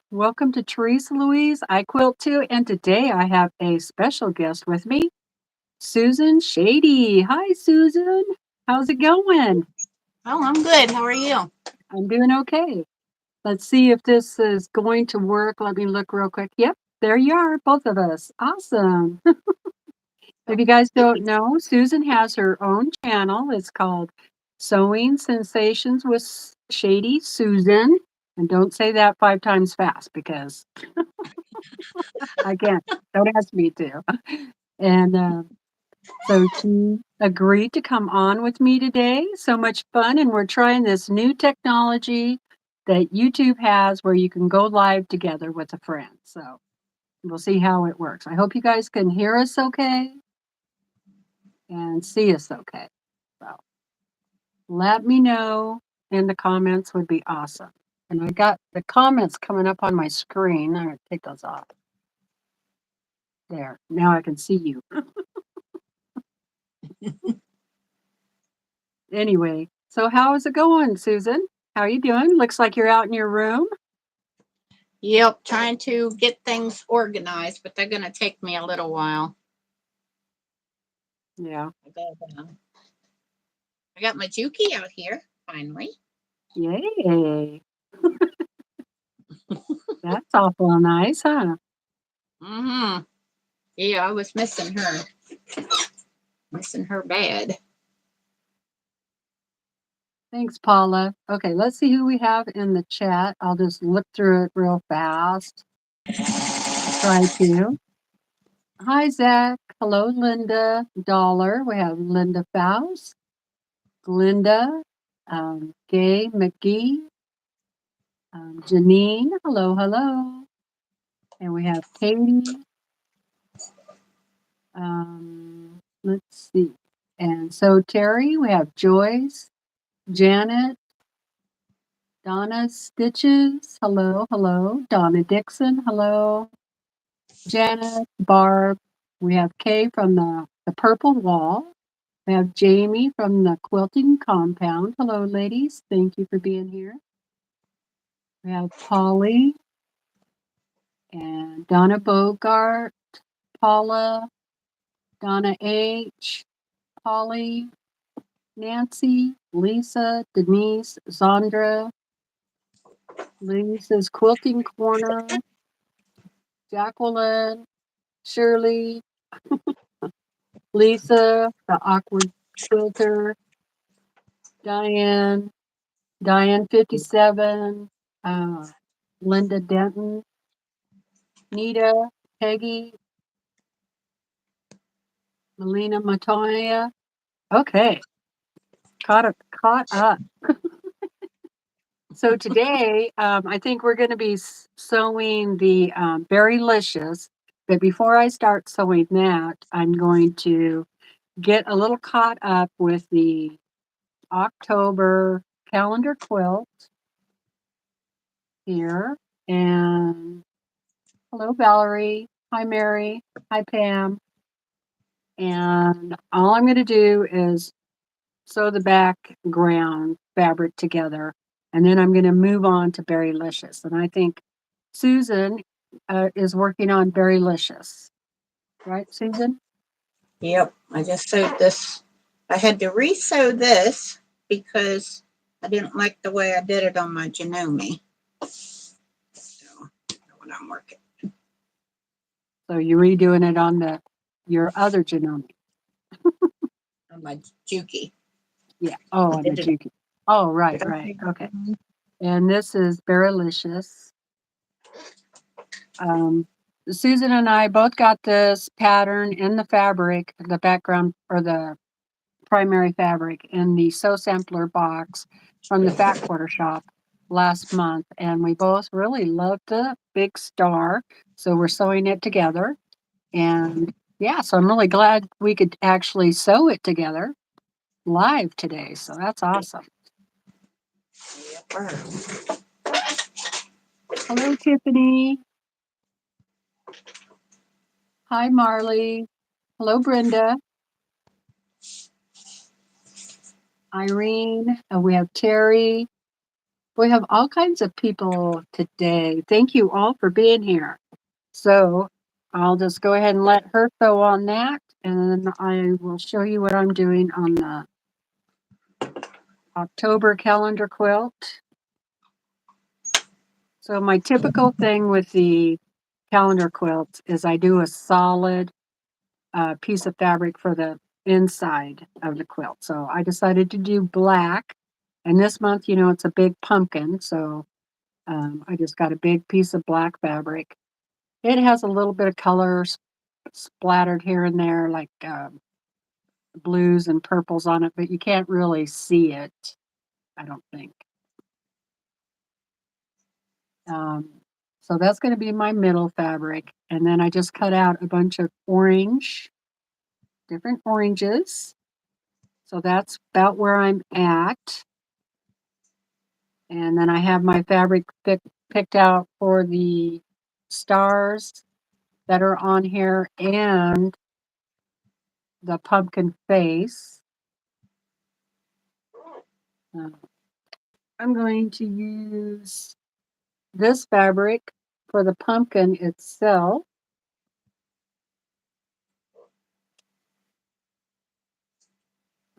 Welcome to Teresa Louise. I quilt too, and today I have a special guest with me, Susan Shady. Hi, Susan. How's it going? Oh, I'm good. How are you? I'm doing okay. Let's see if this is going to work. Let me look real quick. Yep, there you are, both of us. Awesome. If you guys don't know, Susan has her own channel. It's called Sewing Sensations with Shady Susan. And don't say that 5 times fast because I can't. Don't ask me to. And so she agreed to come on with me today. So much fun. And we're trying this new technology that YouTube has where you can go live together with a friend. So we'll see how it works. I hope you guys can hear us okay and see us okay. So let me know in the comments would be awesome. And I got the comments coming up on my screen. I'm going to take those off. There. Now I can see you. Anyway, so how is it going, Susan? How are you doing? Looks like you're out in your room. Yep, trying to get things organized, but they're going to take me a little while. Yeah. I got my Juki out here, finally. Yay. That's awful nice, huh? Mm-hmm. Yeah, I was missing her. Missing her bad. Thanks, Paula. Okay, let's see who we have in the chat. I'll just look through it real fast. Try to. Hi, Zach. Hello, Linda Dollar. We have Linda Faust, Glinda, Gay McGee, Janine. Hello, hello. And we have Katie. Let's see. And so Terry, we have Joyce, Janet, Donna Stitches. Hello, hello. Donna Dixon. Hello. Janet, Barb. We have Kay from the Purple Wall. We have Jamie from the Quilting Compound. Hello, ladies. Thank you for being here. We have Polly and Donna Bogart, Paula, Donna H, Polly, Nancy, Lisa, Denise, Zandra, Lisa's Quilting Corner, Jacqueline, Shirley, Lisa, the Awkward Quilter, Diane, Diane 57, Linda Denton, Nita, Peggy, Melina Matoya. Okay, caught up. So today, I think we're going to be sewing the Berrylicious. But before I start sewing that, I'm going to get a little caught up with the October calendar quilt here. And hello, Valerie. Hi, Mary. Hi, Pam. And all I'm going to do is sew the background fabric together. And then I'm going to move on to Berrylicious. And I think Susan is working on Berrylicious. Right, Susan? Yep, I just sewed this. I had to re-sew this because I didn't like the way I did it on my Janome. So, that's what I'm working. So you're redoing it on your other Janome. On my Juki. Yeah. Oh, on the Juki. Oh, right. Okay. And this is Berrylicious. Susan and I both got this pattern in the fabric, the background or the primary fabric in the Sew Sampler box from the Fat Quarter Shop last month. And we both really loved the big star. So we're sewing it together. And yeah, so I'm really glad we could actually sew it together live today. So that's awesome. Hello, Tiffany. Hi, Marley. Hello, Brenda. Irene. We have Terry. We have all kinds of people today. Thank you all for being here. So I'll just go ahead and let her sew on that, and I will show you what I'm doing on the October calendar quilt. So my typical thing with the calendar quilts is I do a solid piece of fabric for the inside of the quilt. So I decided to do black, and this month, you know, it's a big pumpkin, so I just got a big piece of black fabric. It has a little bit of color splattered here and there, like blues and purples on it, but you can't really see it, I don't think. Um, so that's going to be my middle fabric. And then I just cut out a bunch of different oranges. So that's about where I'm at. And then I have my fabric picked out for the stars that are on here and the pumpkin face. I'm going to use this fabric for the pumpkin itself.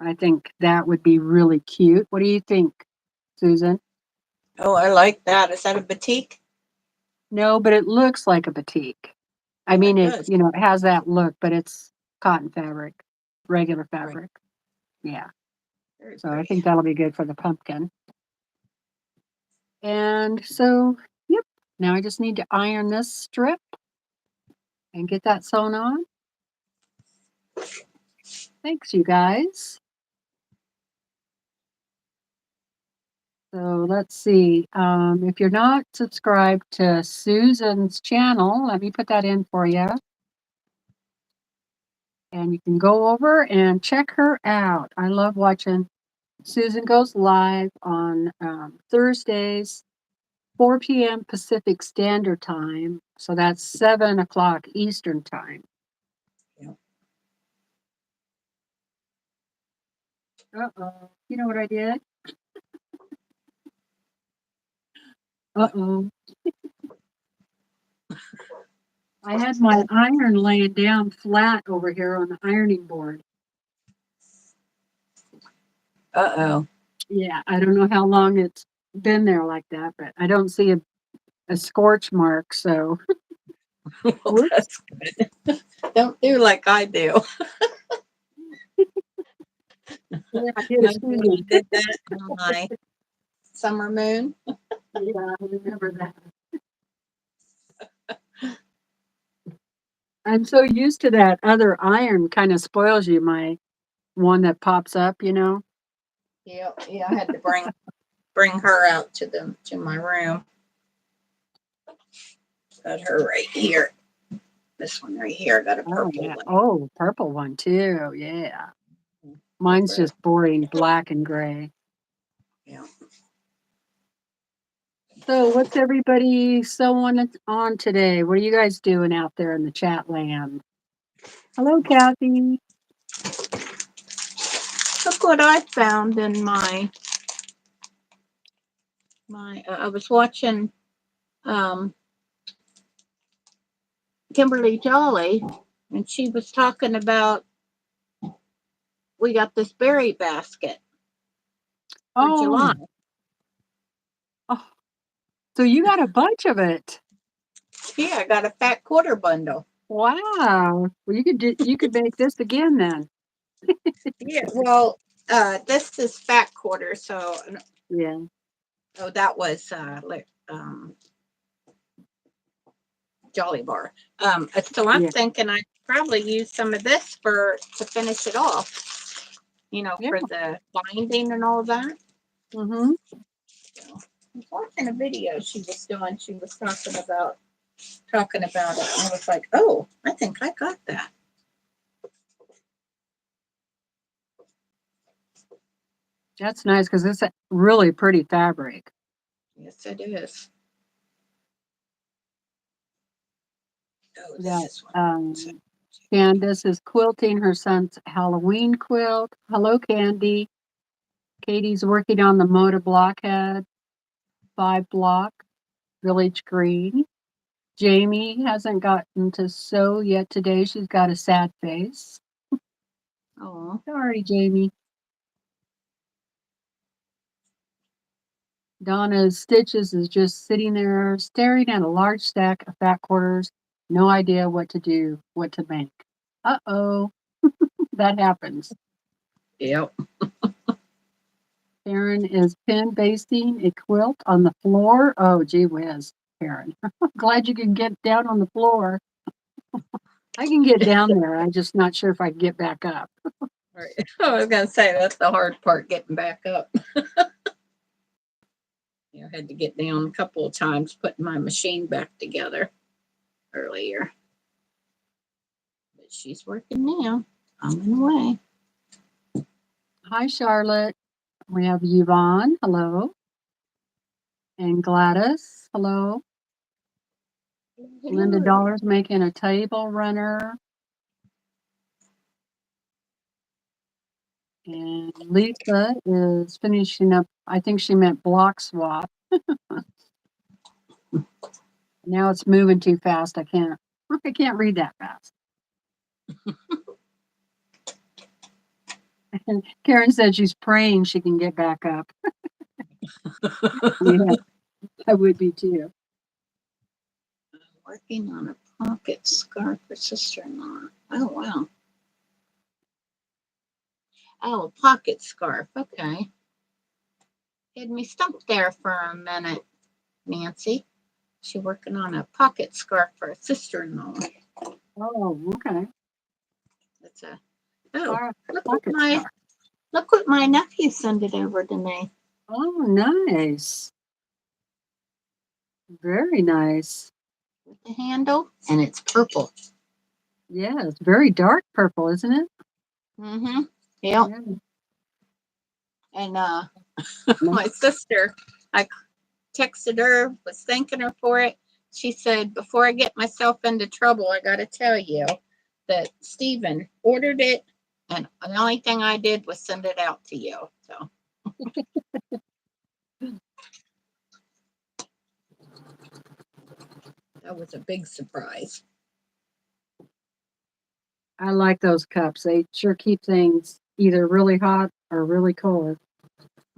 I think that would be really cute. What do you think, Susan? Oh, I like that. Is that a batik? No, but it looks like a batik. I Oh, mean, it does. it has that look, but it's cotton fabric, regular Right. fabric. Yeah. Very So I pretty. think that'll be good for the pumpkin. And so, yep. Now I just need to iron this strip and get that sewn on. Thanks, you guys. So let's see. If you're not subscribed to Susan's channel, let me put that in for you. And you can go over and check her out. I love watching. Susan goes live on Thursdays, 4 p.m. Pacific Standard Time. So that's 7 o'clock Eastern Time. Yep. Uh-oh. You know what I did? Uh-oh. I had my iron laying down flat over here on the ironing board. Uh-oh. Yeah, I don't know how long it's been there like that, but I don't see a scorch mark, so Well, that's good. Don't do like I do. yeah, I did a Remember when I Susan. did that on my summer moon? Yeah, I remember that. I'm so used to that other iron kind of spoils you, my one that pops up, you know? Yeah, yeah. I had to bring her out to my room. Got her right here. This one right here. I got a Oh, purple yeah. one. Oh, purple one too. Yeah. Mine's just boring black and gray. Yeah. So what's everybody sewing on today? What are you guys doing out there in the chat land? Hello, Kathy. Look what I found in my I was watching Kimberly Jolly, and she was talking about we got this berry basket for July. Oh, so you got a bunch of it. Yeah, I got a fat quarter bundle. Wow. Well, you could make this again then. Yeah, well, this is fat quarter, so Yeah. oh, that was Jolly Bar. So I'm Yeah. thinking I probably use some of this to finish it off. You know, Yeah. for the binding and all that. Mm-hmm. So, I was watching a video she was doing. She was talking about it, and I was like, oh, I think I got that. That's nice because it's a really pretty fabric. Yes, it is. Oh, this That is one. Candace is quilting her son's Halloween quilt. Hello, Candy. Katie's working on the Moda blockhead. 5 block, village green. Jamie hasn't gotten to sew yet today. She's got a sad face. Oh, Sorry, Jamie. Donna's stitches is just sitting there staring at a large stack of fat quarters. No idea what to do, what to make. Uh-oh, that happens. yep. Karen is pin basting a quilt on the floor. Oh, gee whiz, Karen. Glad you can get down on the floor. I can get down there. I'm just not sure if I can get back up. Right. I was gonna say that's the hard part, getting back up. I had to get down a couple of times putting my machine back together earlier. But she's working now. I'm in the way. Hi, Charlotte. We have Yvonne. Hello. And Gladys. Hello. Linda Dollar's making a table runner. And Lisa is finishing up, I think she meant block swap. Now it's moving too fast. I can't read that fast. And Karen said she's praying she can get back up. Yeah, I would be too. I'm working on a pocket scarf for sister-in-law. Oh, wow. Oh, a pocket scarf. Okay. Had me stumped there for a minute, Nancy. She's working on a pocket scarf for a sister-in-law. Oh, okay. That's a oh, Scarf, look what pocket my scarf. look what my nephew sent it over to me. Oh, nice. Very nice. With the handle, and it's purple. Yeah, it's very dark purple, isn't it? Mm-hmm. Yep. Yeah. And my sister, I texted her, was thanking her for it. She said, before I get myself into trouble, I got to tell you that Stephen ordered it, and the only thing I did was send it out to you. So that was a big surprise. I like those cups. They sure keep things either really hot or really cold.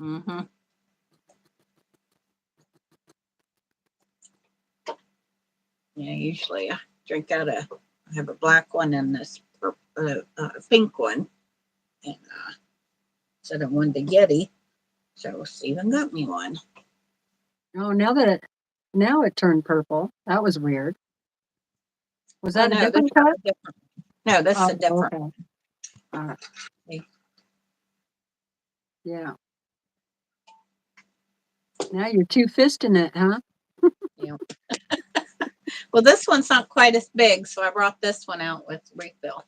Mm-hmm. Yeah, usually I drink out I have a black one and this pink one, and said I wanted a Yeti, so Stephen got me one. Oh, now it turned purple. That was weird. Was Oh that a no, this different is cup? a different. No, this is Oh, a different. okay. All right. Okay. Yeah. Now you're two fisting it, huh? Yeah. Well, this one's not quite as big, so I brought this one out with refill.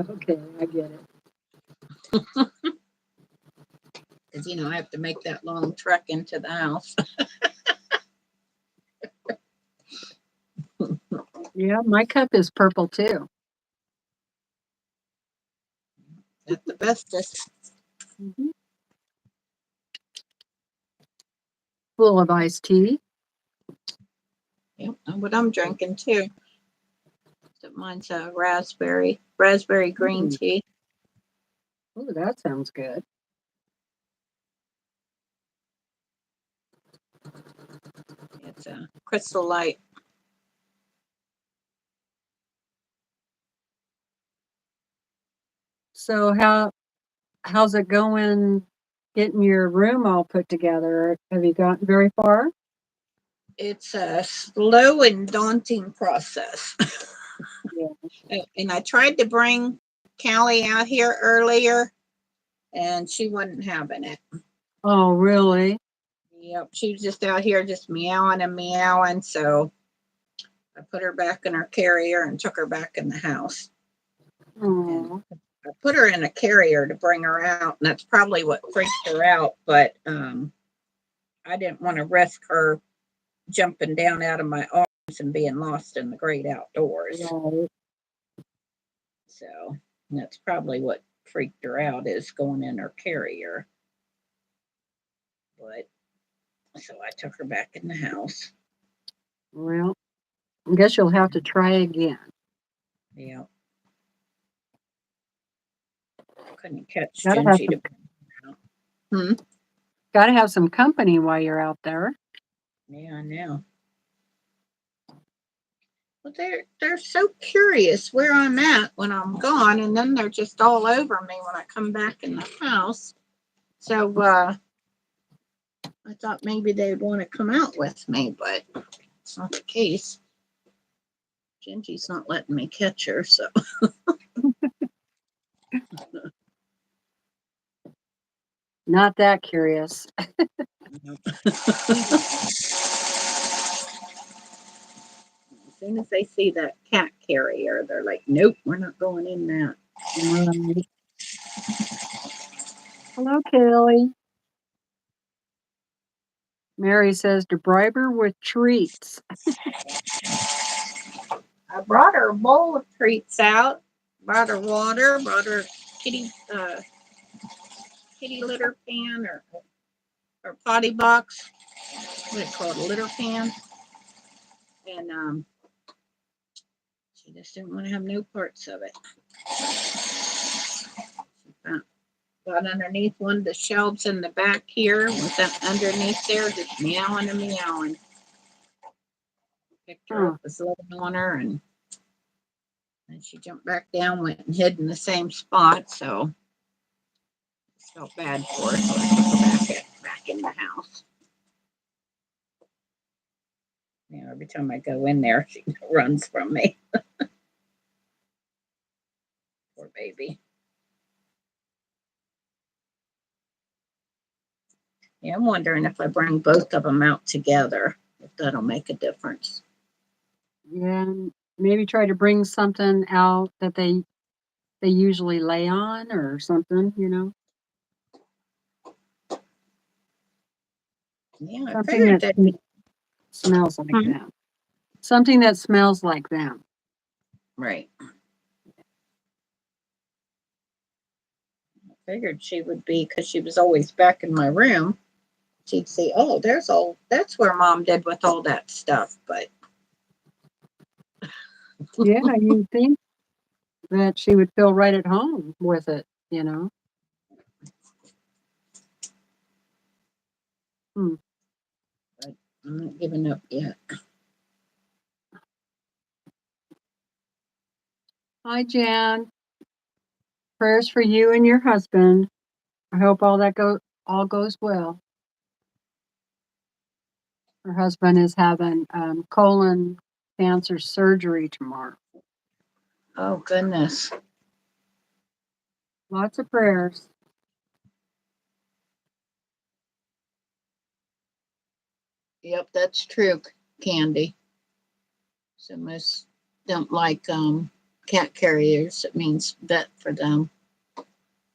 Okay, I get it. Because I have to make that long trek into the house. Yeah, my cup is purple too. At the bestest. Mm-hmm. Full of iced tea. Yep, and what I'm drinking too. So mine's a raspberry green tea. Oh, that sounds good. It's a Crystal Light. So how's it going getting your room all put together? Have you gotten very far? It's a slow and daunting process. Yeah. And I tried to bring Callie out here earlier, and she wasn't having it. Oh, really? Yep, she was just out here just meowing and meowing. So I put her back in her carrier and took her back in the house. And Oh, I put her in a carrier to bring her out, and that's probably what freaked her out. But I didn't want to risk her jumping down out of my arms and being lost in the great outdoors. right. So that's probably what freaked her out, is going in her carrier. But So I took her back in the house. Well, I guess you'll have to try again. Yeah. Couldn't catch Gotta have Gingy to bring her out. Hmm. Gotta have some company while you're out there. Yeah, I know. Well, they're so curious where I'm at when I'm gone, and then they're just all over me when I come back in the house. So I thought maybe they'd want to come out with me, but it's not the case. Gingy's not letting me catch her, so. Not that curious. As soon as they see that cat carrier, they're like, nope, we're not going in that. Right. Hello, Kelly. Mary says to bribe her with treats. I brought her a bowl of treats out, brought her water, brought her kitty litter pan or potty box. What do you call it, a litter pan? And she just didn't want to have no parts of it. Got underneath one of the shelves in the back here, was that underneath there, just meowing and meowing. Picked her up, was looking on her, and she jumped back down, went and hid in the same spot, so I felt bad for her, so I took her back in the house. You know, every time I go in there, she runs from me. Poor baby. Yeah, I'm wondering if I bring both of them out together, if that'll make a difference. Yeah, maybe try to bring something out that they usually lay on or something, you know. Yeah, I Something figured that that. smells like them. Something that smells like them. Right. I figured she would be, because she was always back in my room. She'd see, oh, that's where Mom did with all that stuff, but. Yeah, you think that she would feel right at home with it, you know. But I'm not giving up yet. Hi, Jan. Prayers for you and your husband. I hope all goes well. Her husband is having colon cancer surgery tomorrow. Oh, goodness. Lots of prayers. Yep, that's true, Candy. So most don't like cat carriers. It means vet for them.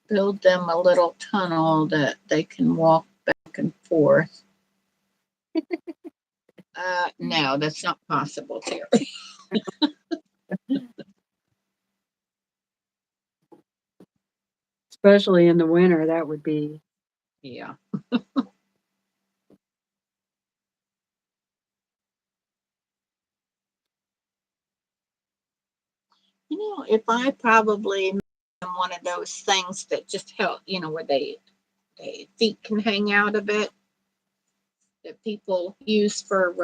Build them a little tunnel that they can walk back and forth. No, that's not possible, Terry. Especially in the winter, that would be. Yeah. You know, if I probably am one of those things that just help, you know, where they feet can hang out a bit, that people use for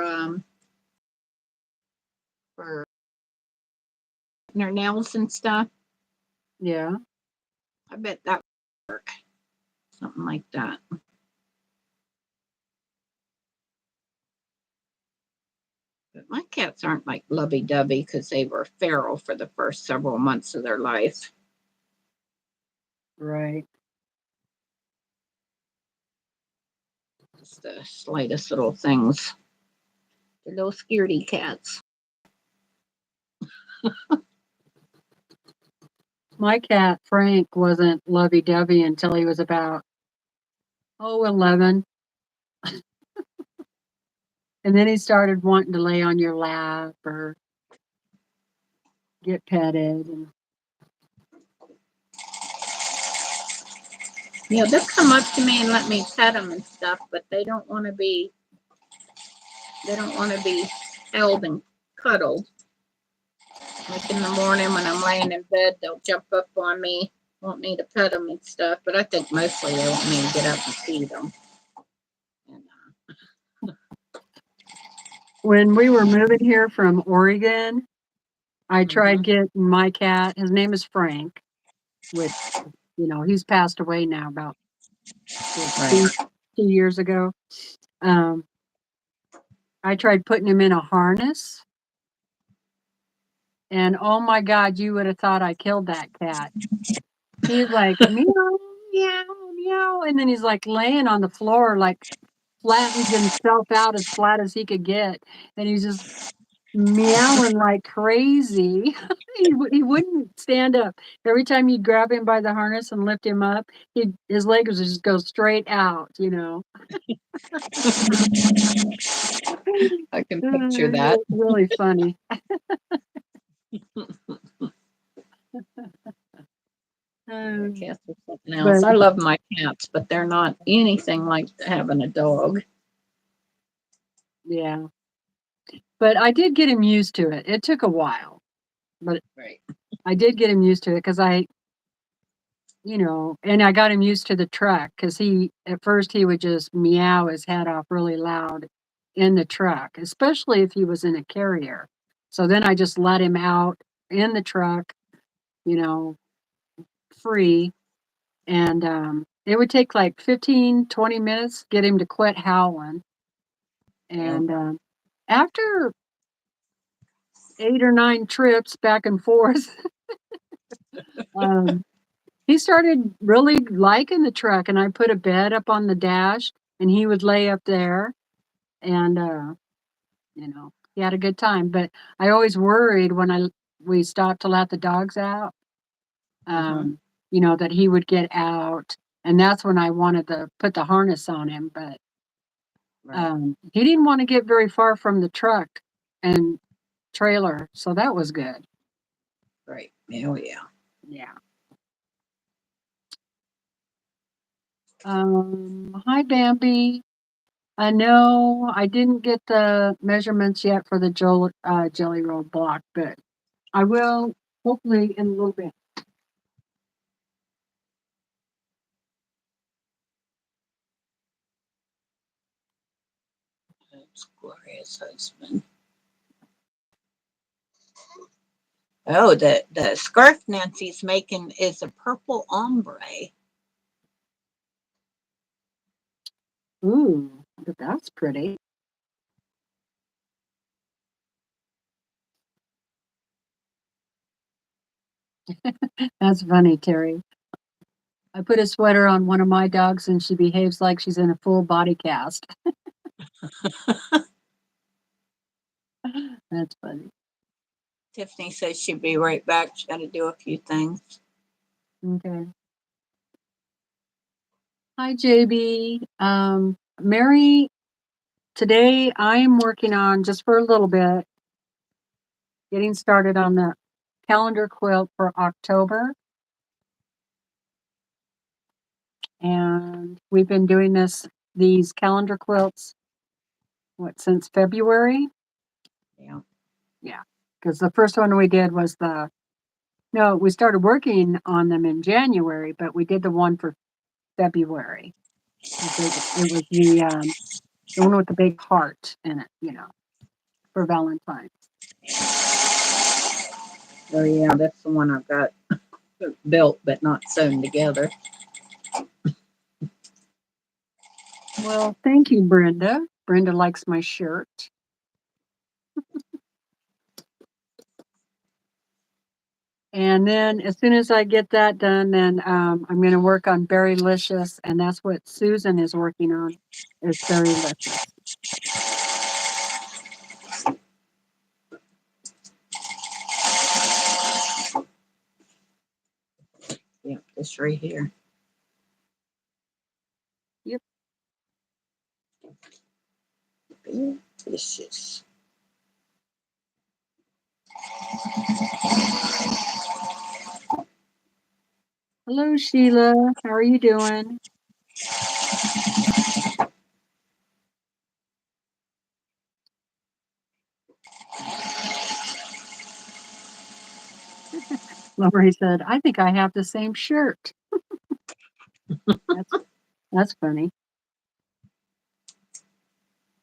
their nails and stuff. Yeah. I bet that would work. Something like that. But my cats aren't like lovey-dovey because they were feral for the first several months of their life. Right. Just the slightest little things. The little scaredy cats. My cat, Frank, wasn't lovey-dovey until he was about, 11. And then he started wanting to lay on your lap or get petted. And Yeah, they'll come up to me and let me pet them and stuff, but they don't want to be They don't want to be held and cuddled. Like in the morning when I'm laying in bed, they'll jump up on me, want me to pet them and stuff. But I think mostly they want me to get up and feed them. And, When we were moving here from Oregon, I tried Mhm. getting my cat. His name is Frank, which, you know, he's passed away now about Right. 2 years ago. Um, I tried putting him in a harness, and oh my God, you would have thought I killed that cat. He's like meow, meow, meow, and then he's like laying on the floor, like flattens himself out as flat as he could get, and he's just meowing like crazy. He wouldn't stand up. Every time you'd grab him by the harness and lift him up, his legs would just go straight out, you know. I can picture that. Really funny. Cats are something But else. I love my cats, but they're not anything like having a dog. yeah, but I did get him used to it. It took a while, but Right. I did get him used to it because you know, and I got him used to the truck because at first he would just meow his head off really loud in the truck, especially if he was in a carrier. So then I just let him out in the truck, you know, free. And it would take like 15, 20 minutes, get him to quit howling. Yeah. And after 8 or 9 trips back and forth, um, he started really liking the truck. And I put a bed up on the dash and he would lay up there and, you know, he had a good time. But I always worried when we stopped to let the dogs out, Mm-hmm. you know, that he would get out. And that's when I wanted to put the harness on him. But Right. he didn't want to get very far from the truck and trailer. So that was good. Right. Oh, yeah. Yeah. Hi, Bambi. No, I didn't get the measurements yet for the jelly roll block, but I will hopefully in a little bit. That's Gloria's husband. Oh, the scarf Nancy's making is a purple ombre. Ooh, but that's pretty. That's funny, Terry. I put a sweater on one of my dogs and she behaves like she's in a full body cast. That's funny. Tiffany says she'll be right back. She's got to do a few things. Okay. Hi, JB. Mary, today I'm working on just for a little bit, getting started on the calendar quilt for October. And we've been doing these calendar quilts, since February? Yeah. Yeah. Because the first one we did was no, we started working on them in January, but we did the one for February. It was the one with the big heart in it, you know, for Valentine's. Oh, yeah. That's the one I've got built but not sewn together. Well, thank you, Brenda. Brenda likes my shirt. And then as soon as I get that done, then I'm going to work on Berrylicious, and that's what Susan is working on, is Berrylicious. Yeah, this right here. Yep. Delicious. Hello, Sheila. How are you doing? Lori said, I think I have the same shirt. That's funny.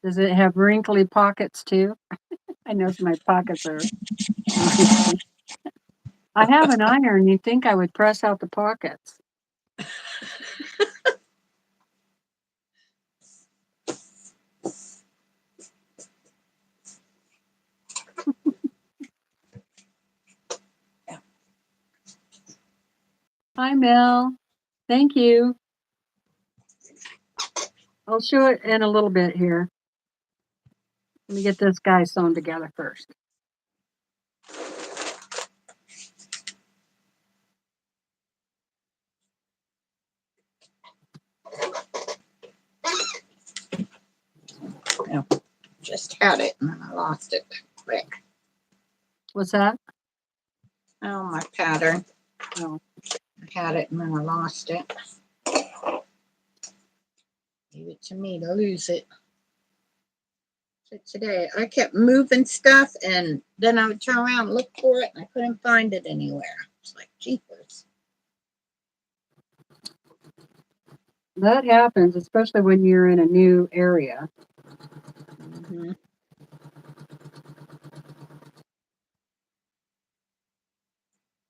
Does it have wrinkly pockets too? I know my pockets are wrinkly. I have an iron. You'd think I would press out the pockets. Hi, Mel. Thank you. I'll show it in a little bit here. Let me get this guy sewn together first. Oh, just had it and then I lost it quick. What's that? Oh, my pattern. Oh. I had it and then I lost it. Leave it to me to lose it. So today I kept moving stuff and then I would turn around and look for it and I couldn't find it anywhere. It's like, jeepers. That happens, especially when you're in a new area. Mm-hmm.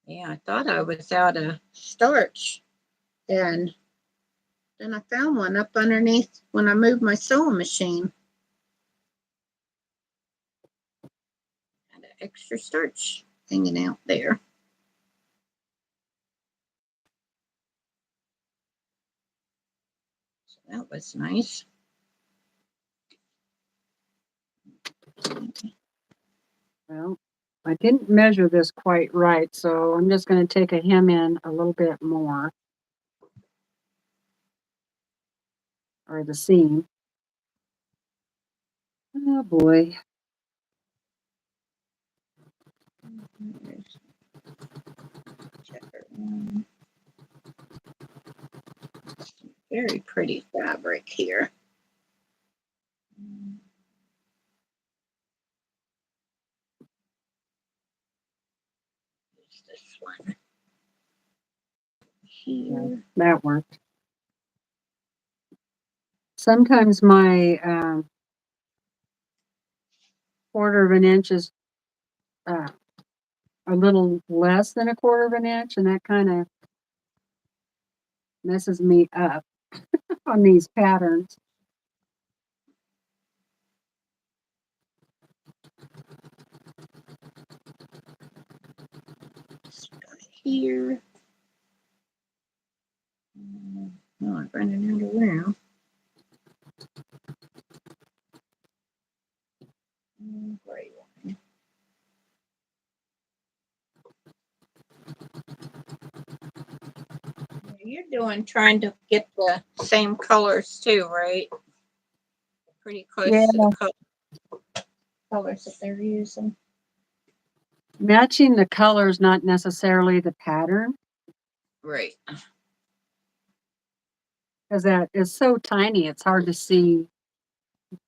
Yeah, I thought I was out of starch. And then I found one up underneath when I moved my sewing machine. Had an extra starch hanging out there. So that was nice. Well, I didn't measure this quite right, so I'm just going to take a hem in a little bit more. Or the seam. Oh boy. Very pretty fabric here. Use this one here. Yeah, that worked. Sometimes my 1/4 of an inch is a little less than a 1/4 of an inch, and that kind of messes me up on these patterns. Here. Oh, I'm running out of room. Gray one. You're trying to get the same colors too, right? Pretty close to the colors that they're using. Matching the colors, not necessarily the pattern. Right. Because that is so tiny, it's hard to see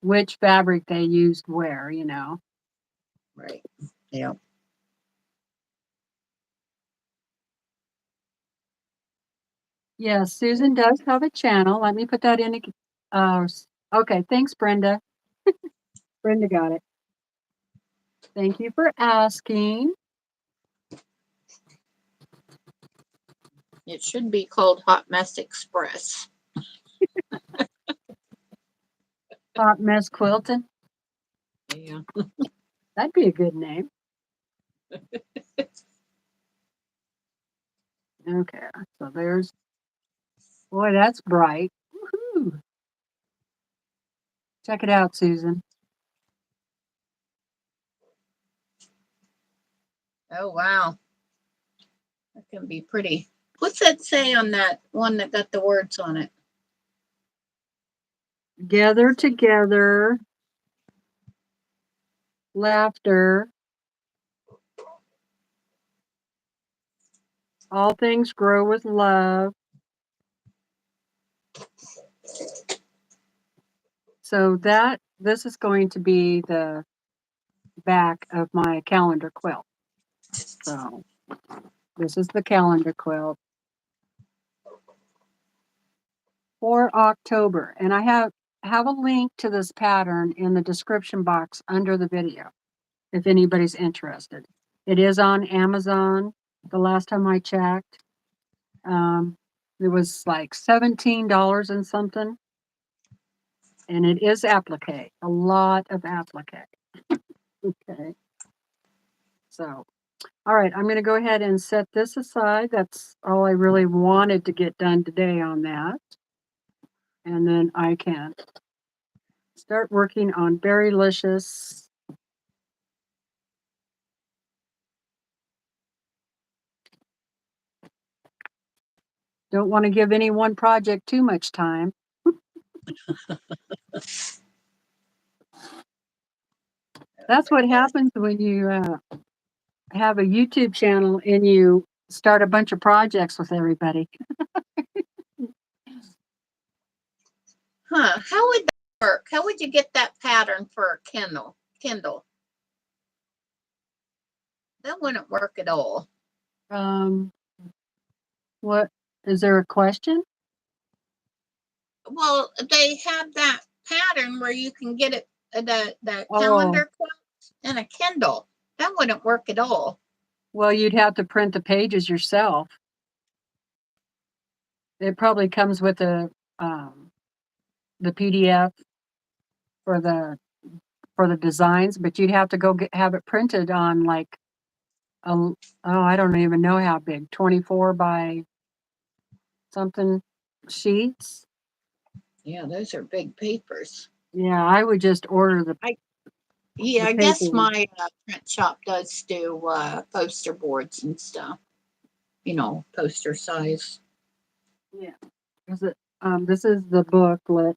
which fabric they used where, you know. Right. Yeah. Yeah, Susan does have a channel. Let me put that in. Okay, thanks, Brenda. Brenda got it. Thank you for asking. It should be called Hot Mess Express. Hot Mess Quilting. Yeah. That'd be a good name. Okay, so there's, boy, that's bright. Woohoo. Check it out, Susan. Oh, wow. That can be pretty. What's that say on that one that got the words on it? Gather together, laughter, all things grow with love. So this is going to be the back of my calendar quilt. So This is the calendar quilt for October. And I have a link to this pattern in the description box under the video if anybody's interested. It is on Amazon. The last time I checked, it was like $17 and something. And it is applique, a lot of applique. Okay. So, all right, I'm going to go ahead and set this aside. That's all I really wanted to get done today on that. And then I can start working on Berrylicious. Don't want to give any one project too much time. That's what happens when you have a YouTube channel and you start a bunch of projects with everybody. Huh? How would that work? How would you get that pattern for a Kindle? That wouldn't work at all. What is there a question? Well, they have that pattern where you can get it the Oh, calendar quilt and a Kindle. That wouldn't work at all. well, you'd have to print the pages yourself. It probably comes with the PDF for the designs, but you'd have to go have it printed on like I don't even know how big, 24 by something sheets. Yeah, those are big papers. Yeah, I would just order the Yeah, I paper. guess my print shop does do poster boards and stuff. You know, poster size. Yeah, this is the booklet,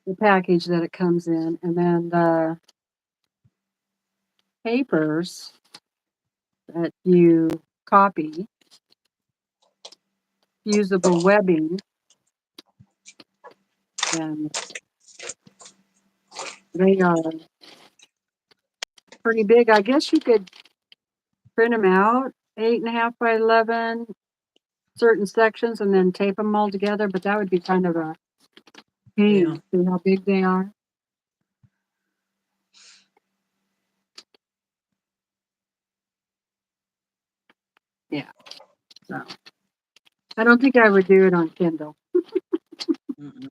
the package that it comes in, and then the papers that you copy, fusible webbing, and they are pretty big. I guess you could print them out 8.5 by 11, certain sections, and then tape them all together, but that would be kind of a pain. Yeah. See how big they are? Yeah. So I don't think I would do it on Kindle. Mm-mm.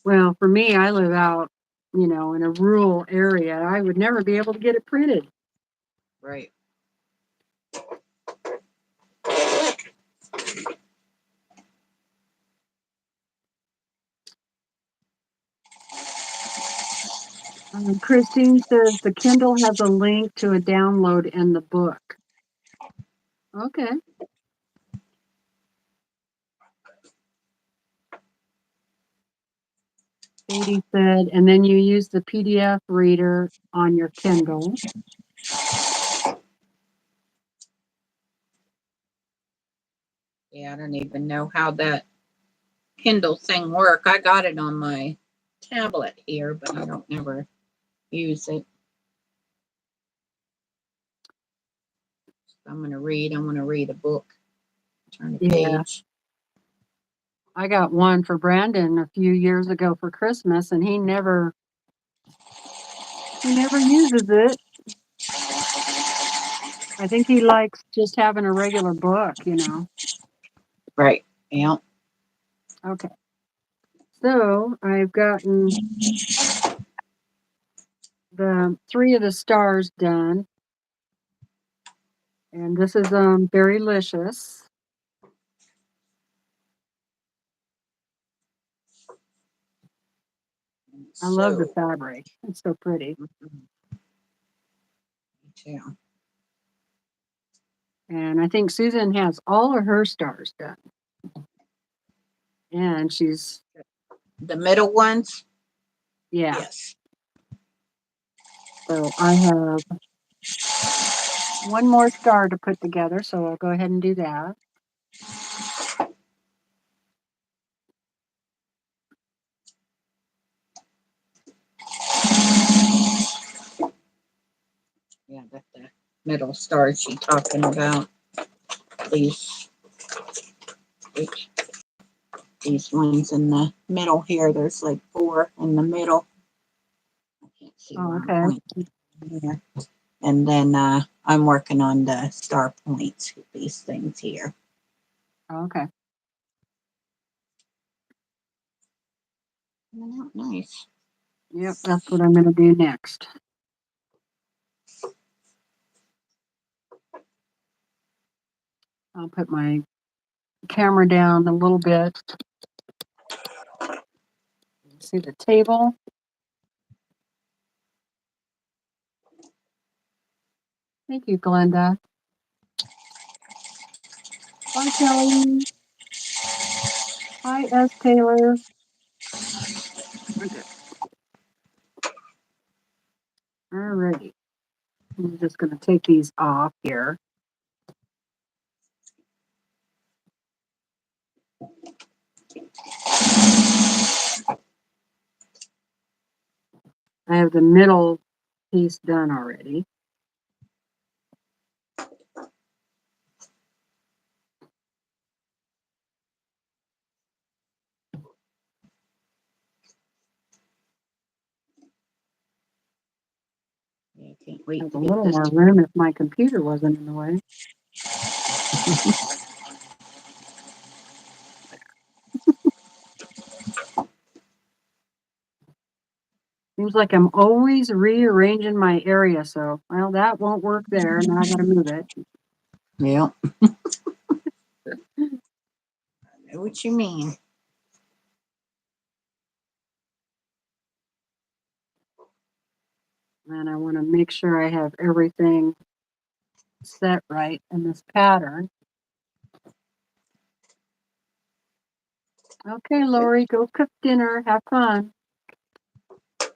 Well, for me, I live out, in a rural area. I would never be able to get it printed. Right. Christine says the Kindle has a link to a download in the book. Okay. Katie said, and then you use the PDF reader on your Kindle. Yeah, I don't even know how that Kindle thing work. I got it on my tablet here, but I don't never use it. I'm gonna read a book. Turn the page. I got one for Brandon a few years ago for Christmas, and he never uses it. I think he likes just having a regular book, Right. Yeah. Okay. So I've gotten the 3 of the stars done. And this is Berrylicious. I love the fabric. It's so pretty. Yeah. And I think Susan has all of her stars done. And she's The middle ones? Yeah. Yes. So I have one more star to put together, so I'll go ahead and do that. middle star is she talking about? These, these ones in the middle here. There's like 4 in the middle. I can't see Oh, where I'm okay. pointing here. And then I'm working on the star points with these things here. Okay. Coming out nice. Yep, that's what I'm going to do next. I'll put my camera down a little bit. See the table? Thank you, Glenda. Hi, Kelly. Hi, S. Taylor. Okay. All righty. I'm just going to take these off here. I have the middle piece done already. Yeah, I can't wait Have to a get little this. more room if my computer wasn't in the way. Seems like I'm always rearranging my area, so, well, that won't work there. Now I got to move it. Yeah. I know what you mean. And I want to make sure I have everything set right in this pattern. Okay, Lori, go cook dinner. Have fun. I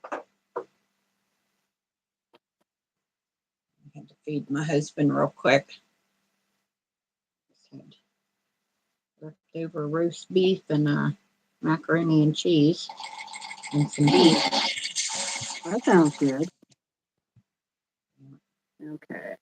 had to feed my husband real quick. Leftover roast beef and macaroni and cheese and some beef. That sounds good. Okay.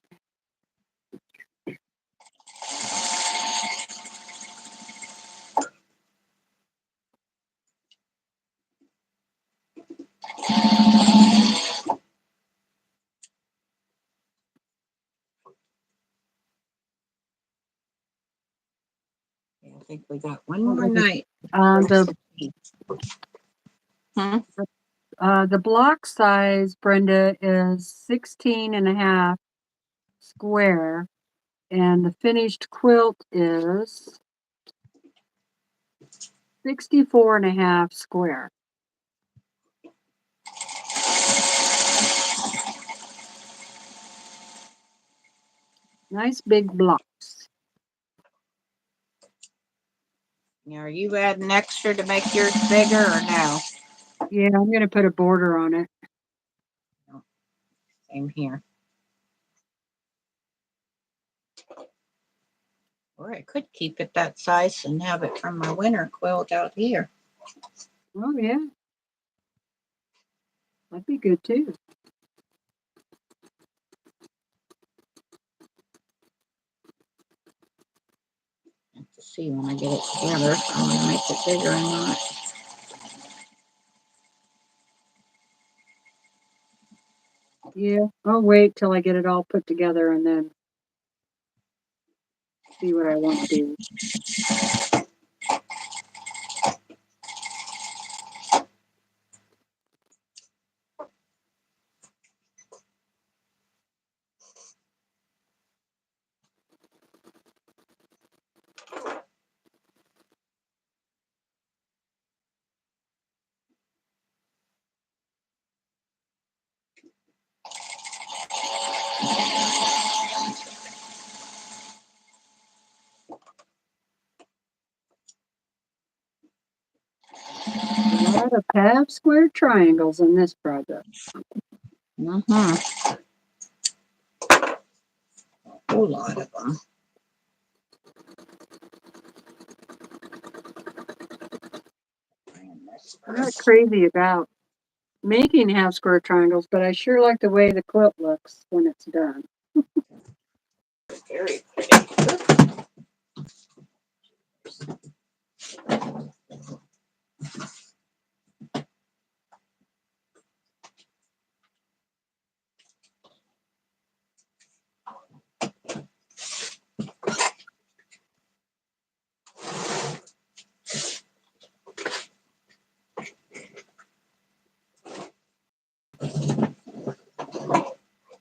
Yeah, I think we got one more night. The Hmm? the block size, Brenda, is 16.5 square, and the finished quilt is 64.5 square. Nice big blocks. Now, are you adding extra to make yours bigger or no? Yeah, I'm going to put a border on it. Same here. Or I could keep it that size and have it from my winter quilt out here. Oh, yeah. That'd be good too. Have to see when I get it together if I want to make it bigger or not. Yeah, I'll wait till I get it all put together and then see what I want to do. A lot of half square triangles in this project. Mm-hmm. A whole lot of them. I'm not crazy about making half square triangles, but I sure like the way the quilt looks when it's done. Very pretty.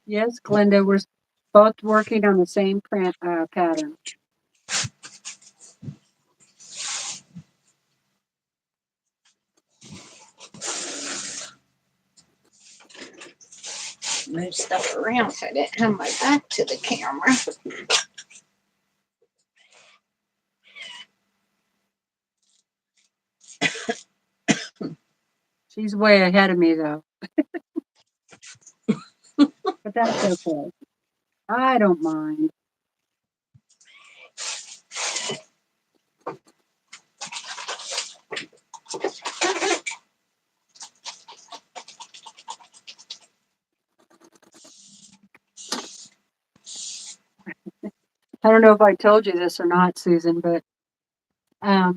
Yes, Glenda, we're both working on the same print pattern. Move stuff around so I didn't have my back to the camera. She's way ahead of me, though. But that's okay. I don't mind. I don't know if I told you this or not, Susan, but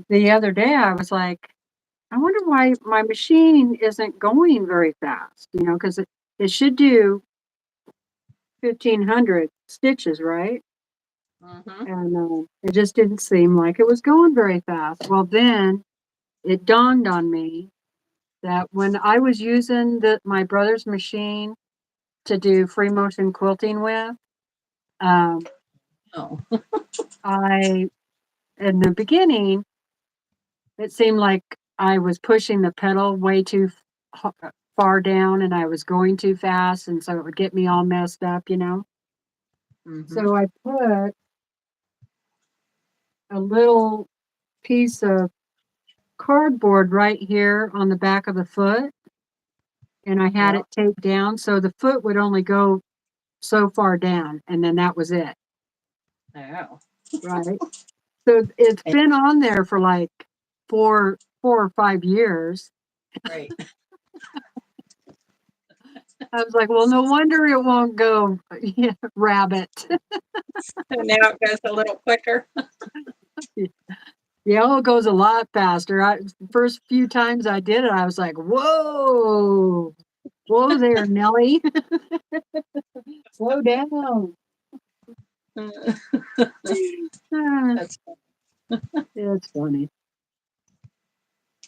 the other day I was like, I wonder why my machine isn't going very fast, you know, because it should do 1,500 stitches, right? Mm-hmm. And it just didn't seem like it was going very fast. Well, then it dawned on me that when I was using my brother's machine to do free motion quilting with, um, Oh. I in the beginning it seemed like I was pushing the pedal way too far down, and I was going too fast, and so it would get me all messed up, you know. Mm-hmm. So I put a little piece of cardboard right here on the back of the foot, and I had Yeah. it taped down so the foot would only go so far down, and then that was it. Oh. Right. So it's And, been on there for like 4 or 5 years. right. I was like, well, no wonder it won't go rabbit. So now it goes a little quicker. Yeah, it goes a lot faster. First few times I did it, I was like, whoa, whoa there, Nelly. Slow down. Ah, That's it's funny.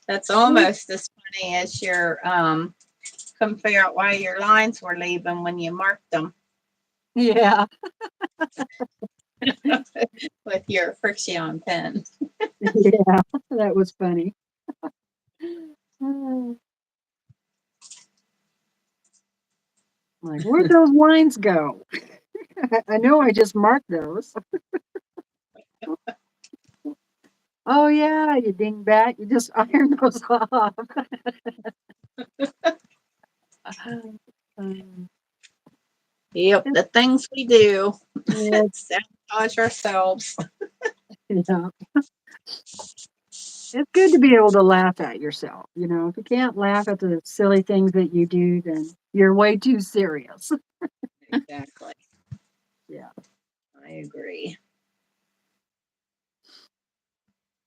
that's almost as funny as your couldn't figure out why your lines were leaving when you marked them Yeah, with your friction pen. yeah, that was funny. Ah, like, where'd those lines go? I know I just marked those. Oh yeah, you dingbat, you just ironed those off. Um, Yep, it's, the things we do. it's, Sabotage ourselves. yeah. It's good to be able to laugh at yourself. You know, if you can't laugh at the silly things that you do, then you're way too serious. Exactly. Yeah. I agree.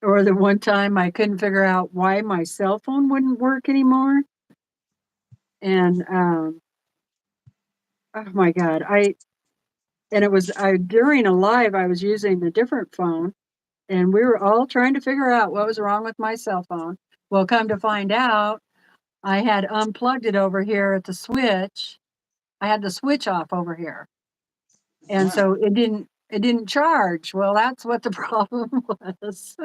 Or the one time I couldn't figure out why my cell phone wouldn't work anymore. And oh my God, and it was during a live, I was using a different phone, and we were all trying to figure out what was wrong with my cell phone. Well, come to find out, I had unplugged it over here at the switch. I had the switch off over here. And Ah, so it didn't charge. Well, that's what the problem was.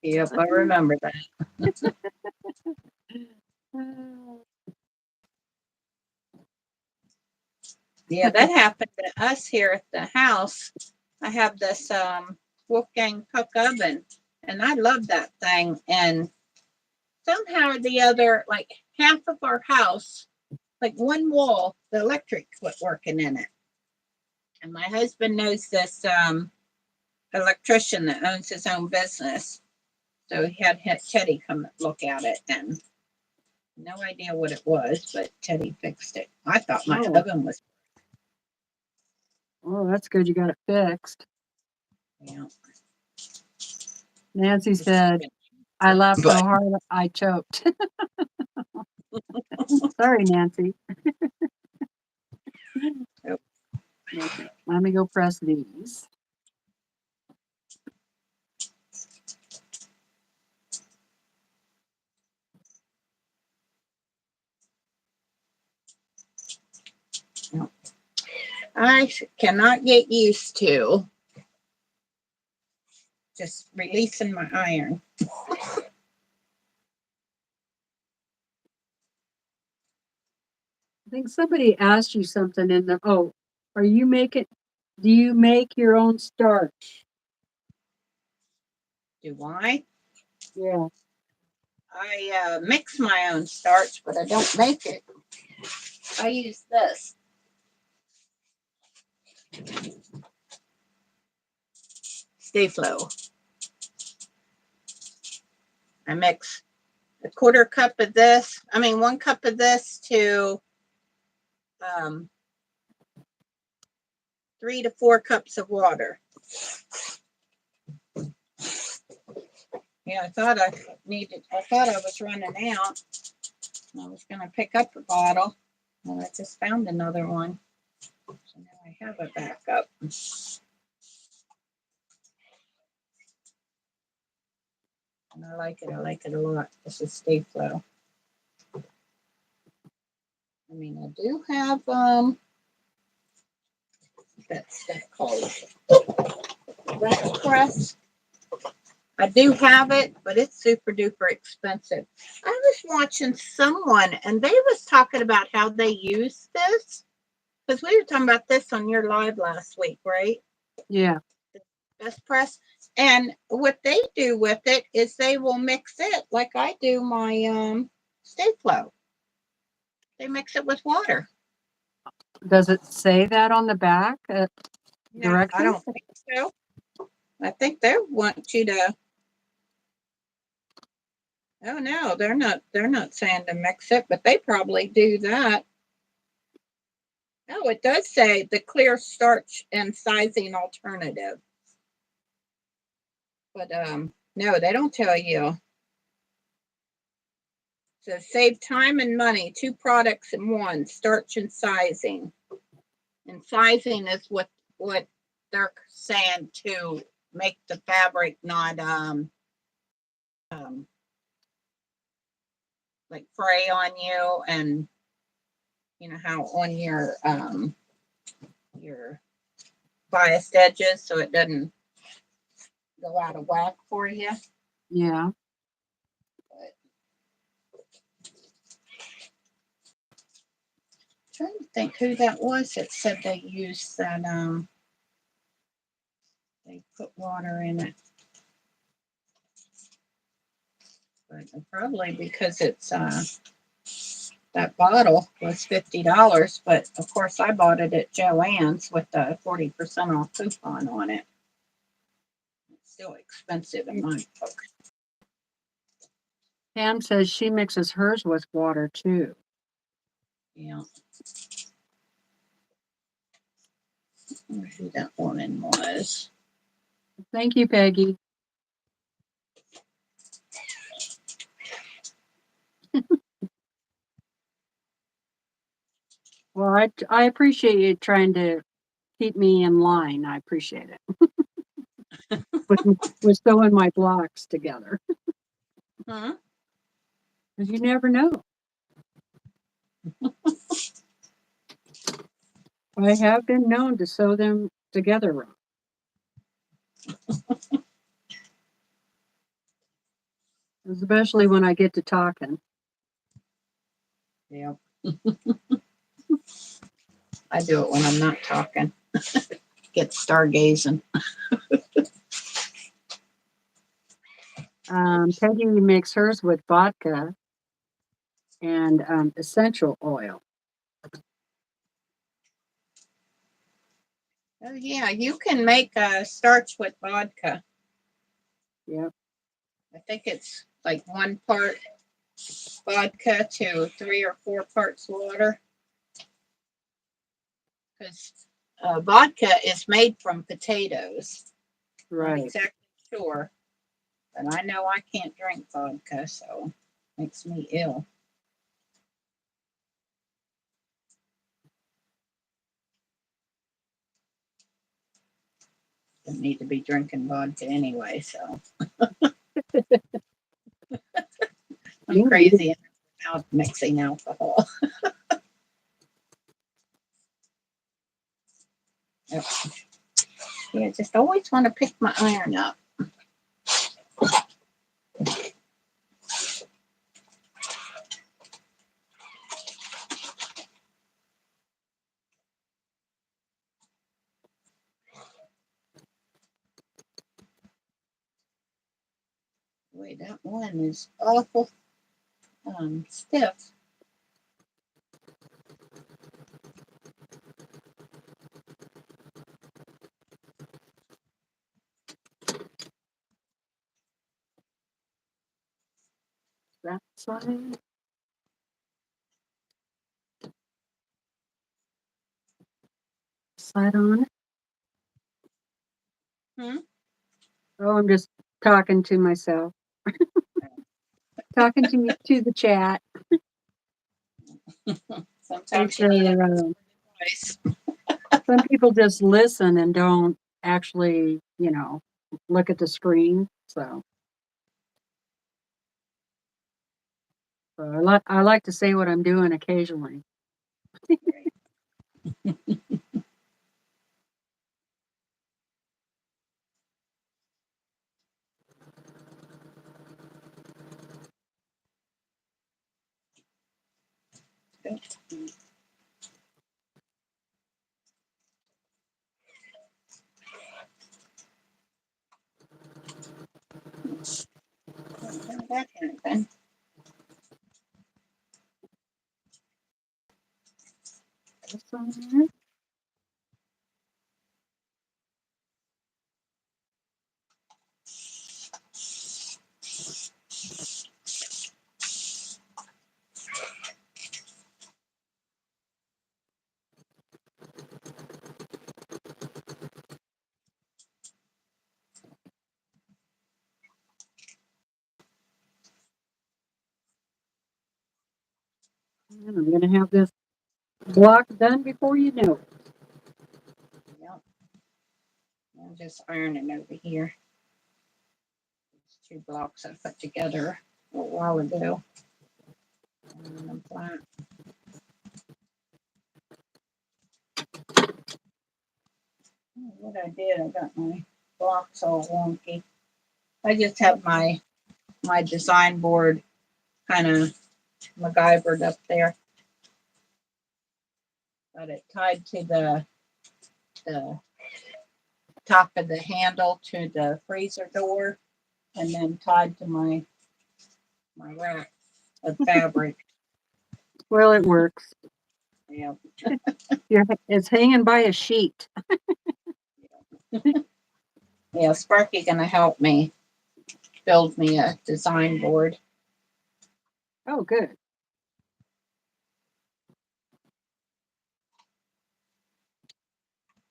yep, I remember that. Yeah, that happened to us here at the house. I have this Wolfgang Puck oven, and I love that thing. And somehow or the other, like half of our house, like one wall, the electric quit working in it. And my husband knows this electrician that owns his own business. So he had Teddy come look at it, and no idea what it was, but Teddy fixed it. I thought my Oh, oven was. Oh, that's good. You got it fixed. Yeah. Nancy said, I laughed so hard I choked. Sorry, Nancy. Yep. Okay, let me go press these. I cannot get used to just releasing my iron. I think somebody asked you something in the, oh, do you make your own starch? Do I? Yeah. I mix my own starch, but I don't make it. I use this. Stay Flow. I mix a 1/4 cup of this. 1 cup of this to 3 to 4 cups of water. Yeah, I thought I was running out. I was going to pick up a bottle, and I just found another one. So now I have a backup. And I like it. I like it a lot. This is Stay Flow. I do have that stuff called Rat Press. I do have it, but it's super duper expensive. I was watching someone and they was talking about how they use this, because we were talking about this on your live last week, right? Yeah. Best press. And what they do with it is they will mix it like I do my Stay Flow. They mix it with water. Does it say that on the back? No, I don't think so. I think they want you to. Oh no, they're not saying to mix it, but they probably do that. Oh, it does say the clear starch and sizing alternative. But no, they don't tell you. So save time and money, 2 products in one, starch and sizing. And sizing is what they're saying to make the fabric not like fray on you, and you know how on your biased edges, so it doesn't go out of whack for you. Yeah. But I'm trying to think who that was that said they used that they put water in it. But probably because it's that bottle was $50, but of course I bought it at Joann's with the 40% off coupon on it. It's still expensive in my book. Pam says she mixes hers with water too. Yeah. I wonder who that woman was. Thank you, Peggy. Well, I appreciate you trying to keep me in line. I appreciate it. with sewing my blocks together. Huh? Because you never know. I have been known to sew them together wrong. Especially when I get to talking. Yeah. I do it when I'm not talking. Get stargazing. Peggy makes hers with vodka and essential oil. Oh yeah, you can make a starch with vodka. Yeah. I think it's like 1 part vodka to 3 or 4 parts water. Because vodka is made from potatoes. Not Right. exactly sure, but I know I can't drink vodka, so it makes me ill. Don't need to be drinking vodka anyway, so I'm crazy about mixing alcohol. Yep. Yeah, just always want to pick my iron up. Wait, that one is awful stiff. That side. Side on. Hmm? Oh, I'm just talking to myself. Talking to the chat. Sometimes you need a voice. Some people just listen and don't actually, look at the screen. So, I like to say what I'm doing occasionally. That happen. This one here. And I'm going to have this block done before you know it. Yep. I'm just ironing over here. These two blocks I put together a while ago. And I'm flat. What I did, I got my blocks all wonky. I just have my design board kind of MacGyvered up there. Got it tied to the top of the handle to the freezer door, and then tied to my rack of fabric. Well, it works. Yeah. It's hanging by a sheet. Yeah, Sparky gonna help me build me a design board. Oh, good.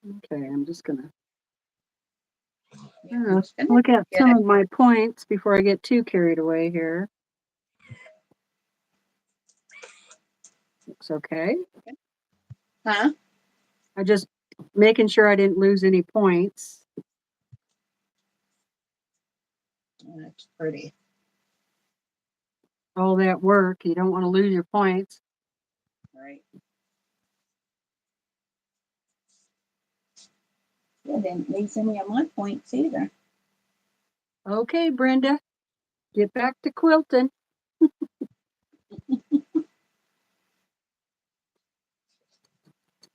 Okay, I'm just going to look at some of my points before I get too carried away here. Looks okay. Huh? I just making sure I didn't lose any points. That's pretty. All that work, you don't want to lose your points. Right. I didn't lose any of my points either. Okay, Brenda, get back to quilting.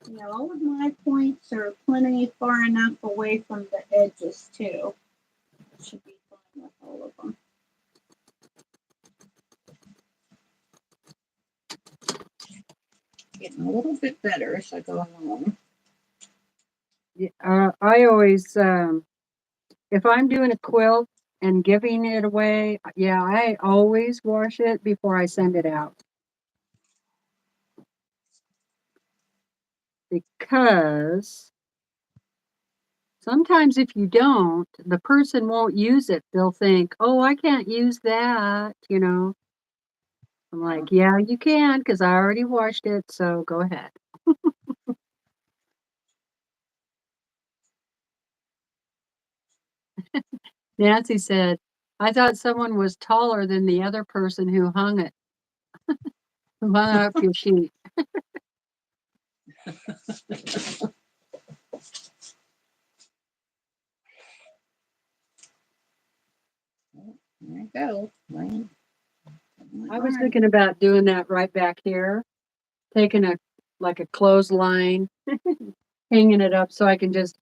Yeah, all of my points are plenty far enough away from the edges too. Should be fine with all of them. Getting a little bit better as I go along. I always, if I'm doing a quilt and giving it away, yeah, I always wash it before I send it out. Because Sometimes if you don't, the person won't use it. They'll think, "Oh, I can't use that," you know? I'm like, "Yeah, you can, because I already washed it, so go ahead." Nancy said, "I thought someone was taller than the other person who hung up your sheet." There you go. I was thinking about doing that right back here, taking like a clothesline, hanging it up so I can just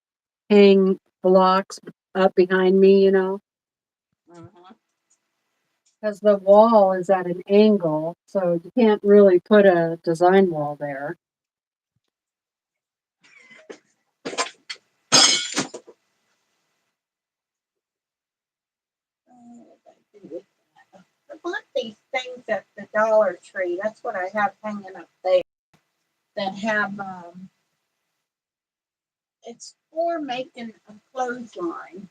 hang blocks up behind me, you know, because the wall is at an angle, so you can't really put a design wall there. I bought these things at the Dollar Tree. That's what I have hanging up there. That have it's for making a clothesline,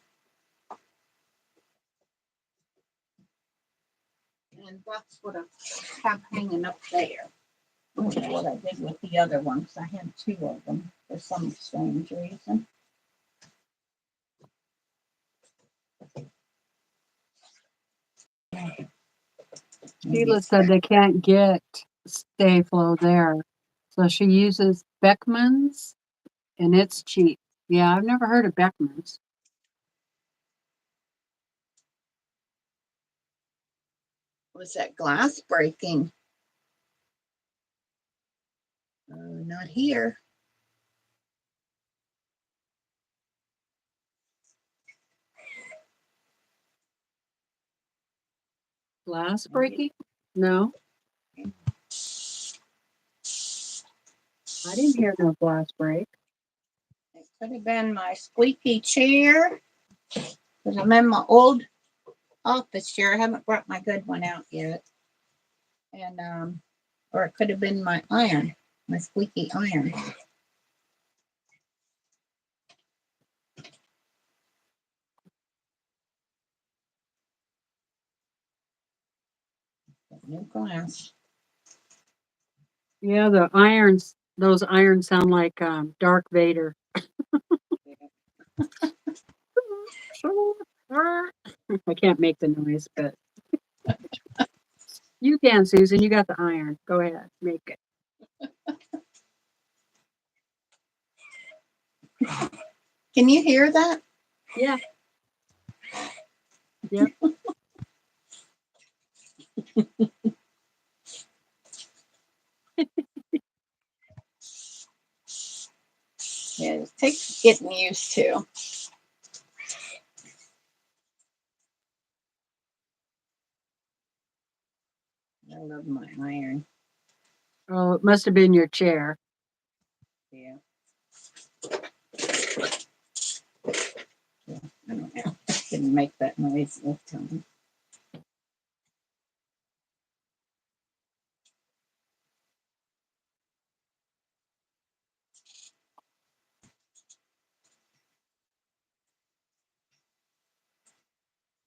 and that's what I have hanging up there. I don't know what I did with the other one because I had two of them for some strange reason. Sheila said they can't get Stay Flow there, so she uses Beckman's, and it's cheap. Yeah, I've never heard of Beckman's. Was that glass breaking? Not here. Glass breaking? No, I didn't hear no glass break. It could have been my squeaky chair because I'm in my old office chair. I haven't brought my good one out yet. And or it could have been my iron, my squeaky iron. New glass. Yeah, those irons sound like Dark Vader. I can't make the noise, but you can, Susan. You got the iron. Go ahead, make it. Can you hear that? Yeah. Yep. Yeah, it takes getting used to. I love my iron. Oh, it must have been your chair. Yeah. I don't know. Didn't make that noise this time.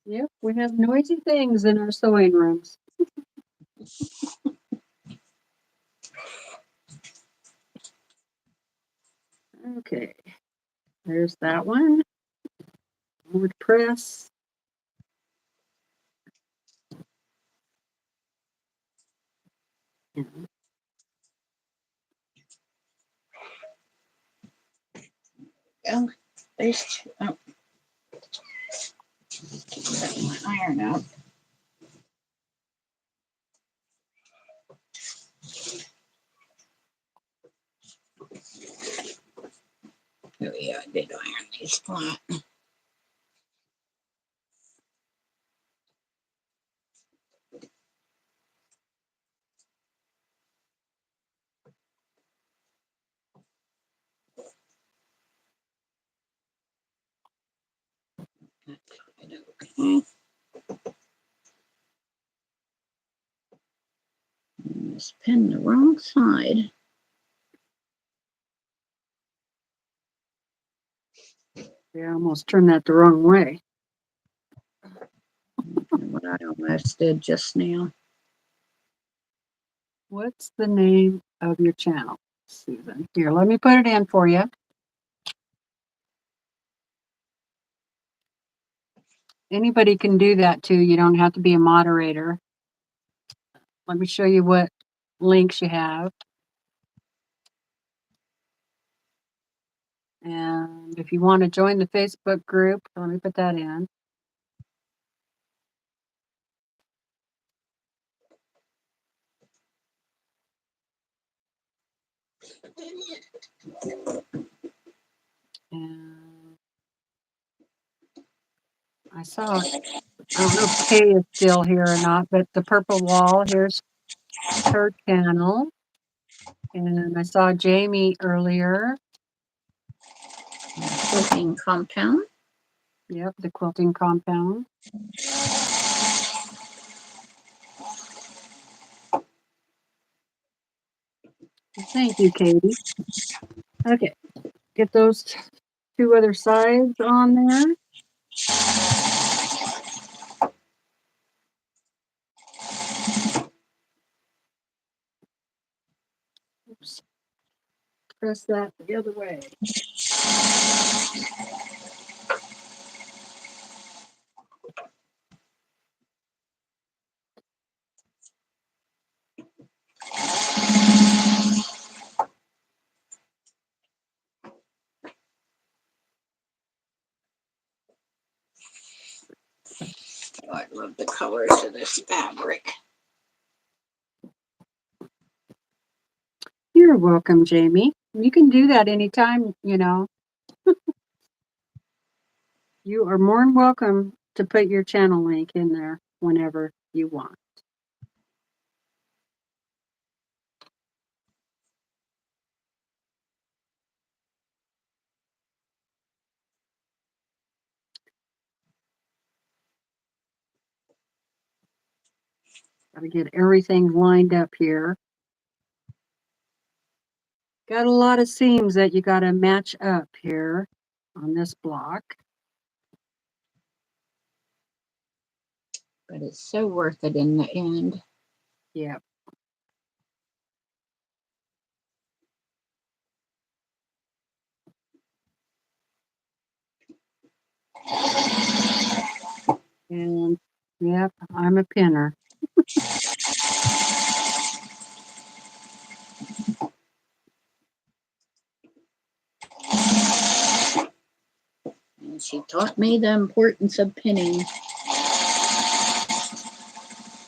Yep, we have noisy things in our sewing rooms. Okay, there's that one. Wood press. Yeah. Oh, there's two. Oh. Got my iron out. Oh yeah, I did iron these flat. Okay. Just pin the wrong side. Yeah, I almost turned that the wrong way. What I almost did just now. What's the name of your channel, Susan? Here, let me put it in for you. Anybody can do that too. You don't have to be a moderator. Let me show you what links you have. And if you want to join the Facebook group, let me put that in. And I saw, I don't know if Kay is still here or not, but the purple wall, here's her channel. And I saw Jamie earlier. Quilting compound. Yep, the quilting compound. Thank you, Katie. Okay, get those two other sides on there. Oops. Press that the other way. Oh, I love the colors of this fabric. You're welcome, Jamie. You can do that anytime, you know. You are more than welcome to put your channel link in there whenever you want. Gotta get everything lined up here. Got a lot of seams that you gotta match up here on this block. But it's so worth it in the end. Yep. And yep, I'm a pinner. And she taught me the importance of pinning.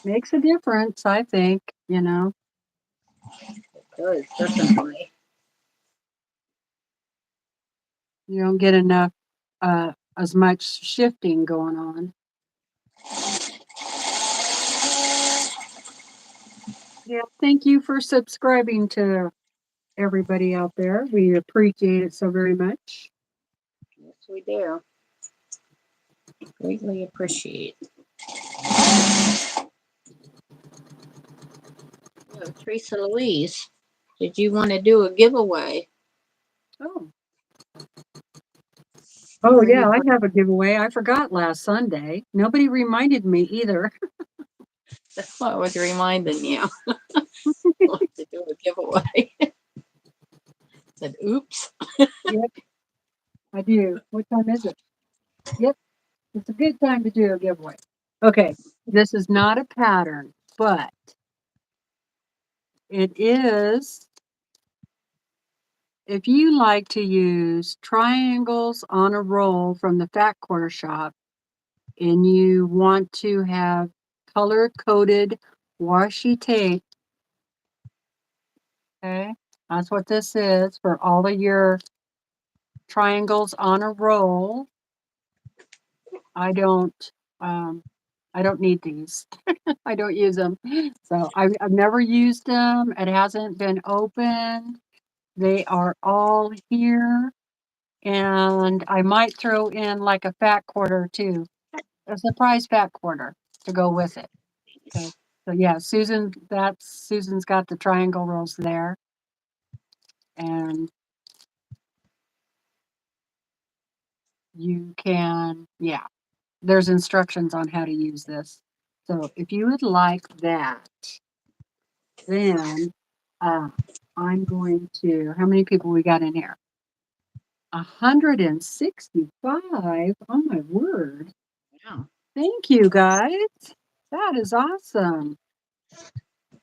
Makes a difference, I think, you know. It does, definitely. You don't get enough as much shifting going on. Yeah, thank you for subscribing to everybody out there. We appreciate it so very much. Yes, we do. Greatly appreciate. So, Teresa Louise, did you want to do a giveaway? Oh. Oh, yeah, I have a giveaway. I forgot last Sunday. Nobody reminded me either. That's what I was reminding you. To do a giveaway. Said, oops. Yep, I do. What time is it? Yep, it's a good time to do a giveaway. Okay, this is not a pattern, but it is if you like to use triangles on a roll from the Fat Quarter Shop and you want to have color-coded washi tape, okay, that's what this is for all of your triangles on a roll. I don't need these. I don't use them. So I've never used them. It hasn't been opened. They are all here. And I might throw in like a fat quarter too, a surprise fat quarter to go with it. Okay. So yeah, Susan's got the triangle rolls there. And you can, yeah, there's instructions on how to use this. So if you would like that, then I'm going to, how many people we got in here? 165. Oh my word. Yeah. Thank you guys. That is awesome.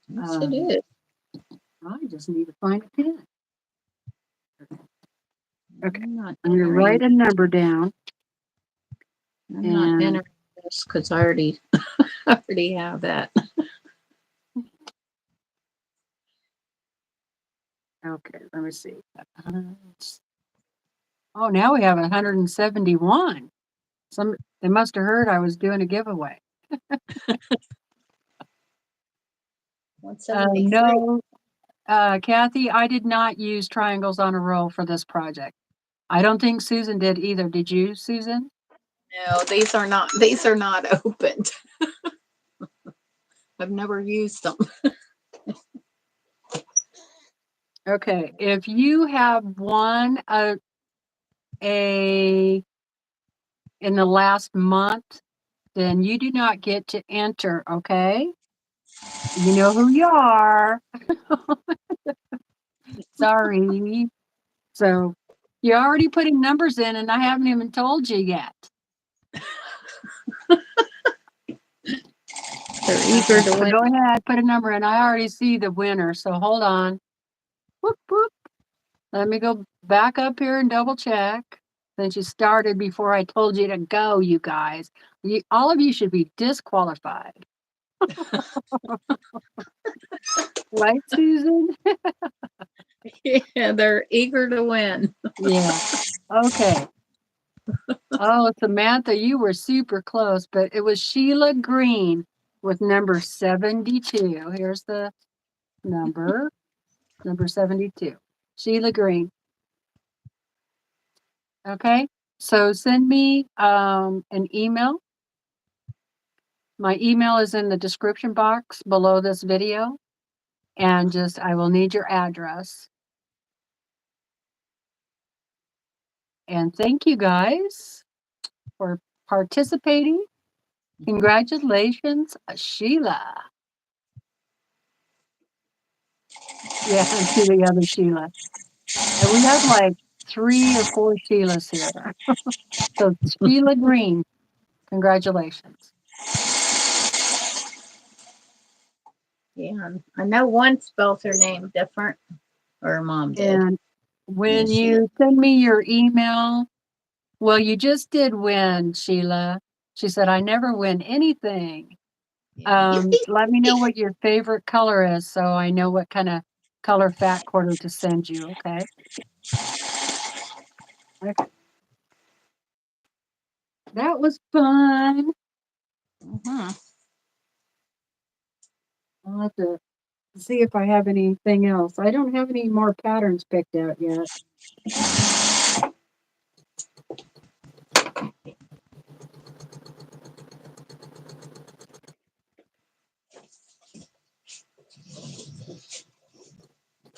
Yes, it is. I just need to find a pen. Okay. I'm not I'm going to entering. write a number down. I'm not And entering this because I already already have that. okay, let me see. Oh, now we have 171. They must have heard I was doing a giveaway. 173. No, Kathy, I did not use triangles on a roll for this project. I don't think Susan did either. Did you, Susan? No, these are not opened. I've never used them. Okay, if you have won in the last month, then you do not get to enter, okay? You know who you are. Sorry. So you're already putting numbers in and I haven't even told you yet. They're eager to So win. go ahead, put a number in. I already see the winner, so hold on. Whoop, whoop. Let me go back up here and double check. Since you started before I told you to go, you guys. All of you should be disqualified. Right, Susan? Yeah, they're eager to win. Yeah. Okay. Oh, Samantha, you were super close, but it was Sheila Green with number 72. Here's the number 72. Sheila Green. Okay. So send me an email. My email is in the description box below this video. And just, I will need your address. And thank you guys for participating. Congratulations, Sheila. Yeah, and to the other Sheila. And we have like 3 or 4 Sheilas here. So Sheila Green, congratulations. Yeah, I know one spells her name different, or her mom did. And when Yeah, you send me your email, well, you just did win, Sheila. She said, I never win anything. Yeah. Let me know what your favorite color is so I know what kind of color fat quarter to send you, okay? Okay. That was fun. Mm-hmm. I'll have to see if I have anything else. I don't have any more patterns picked out yet.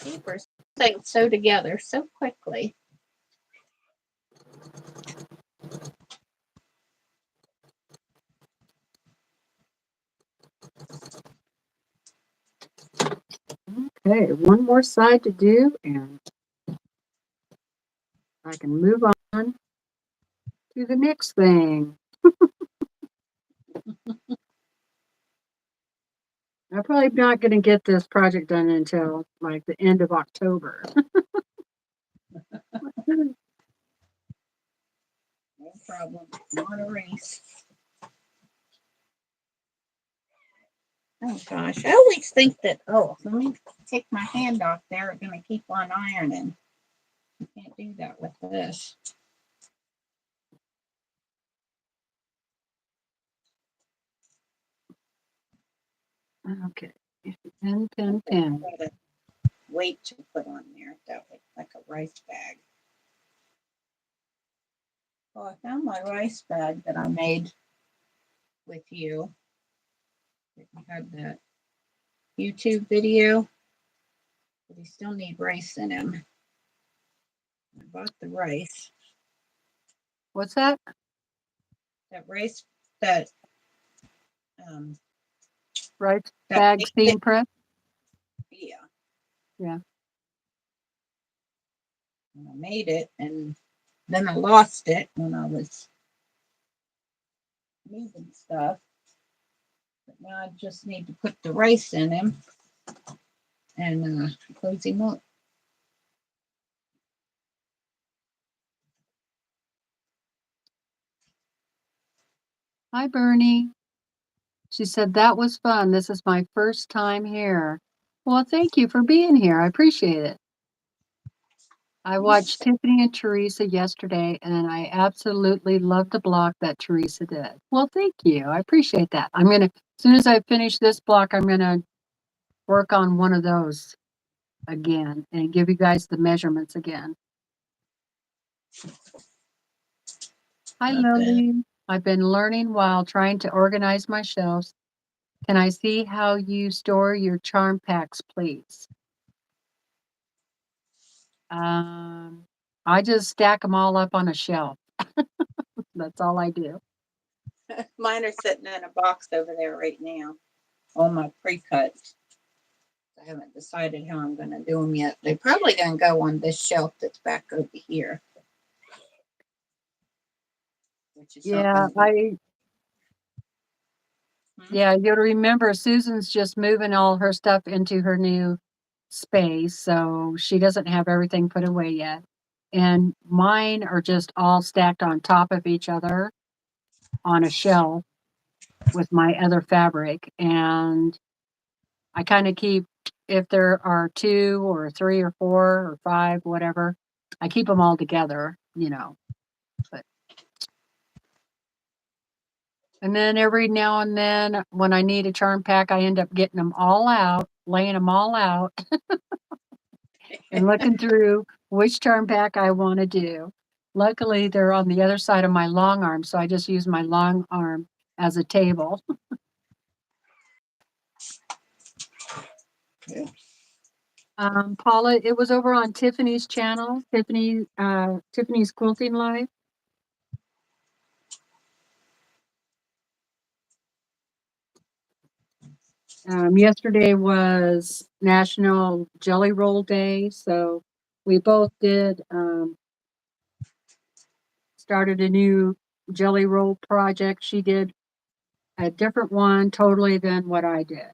Papers things sew together so quickly. Okay, one more side to do and I can move on to the next thing. I'm probably not going to get this project done until like the end of October. No problem. Not a race. Oh gosh, I always think that. Oh, let me take my hand off there. It's gonna keep on ironing. You can't do that with this. Okay, pen. Weight to put on there. That would like a rice bag. Oh, I found my rice bag that I made with you. If you had that YouTube video, but you still need rice in him. I bought the rice. What's that? That race, that Right that bag made seam it, press? yeah. Yeah. I made it, and then I lost it when I was moving stuff. But now I just need to put the rice in him and close him up. Hi, Bernie. She said, that was fun. This is my first time here. Well, thank you for being here. I appreciate it. I watched Tiffany and Teresa yesterday, and I absolutely loved the block that Teresa did. Well, thank you. I appreciate that. As soon as I finish this block, I'm gonna work on one of those again and give you guys the measurements again. Hi, Lily. I've been learning while trying to organize my shelves. Can I see how you store your charm packs, please? I just stack them all up on a shelf. That's all I do. Mine are sitting in a box over there right now, all my pre-cuts. I haven't decided how I'm going to do them yet. They're probably going to go on this shelf that's back over here. Which is Yeah, yeah, you'll remember Susan's just moving all her stuff into her new space, so she doesn't have everything put away yet. And mine are just all stacked on top of each other on a shelf with my other fabric. And I kind of keep, if there are 2 or 3 or 4 or 5, whatever, I keep them all together, you know. But and then every now and then when I need a charm pack, I end up getting them all out, laying them all out and looking through which charm pack I want to do. Luckily, they're on the other side of my long arm, so I just use my long arm as a table. Paula, it was over on Tiffany's channel, Tiffany's Quilting Live. Yesterday was National Jelly Roll Day, so we both did started a new jelly roll project. She did a different one totally than what I did.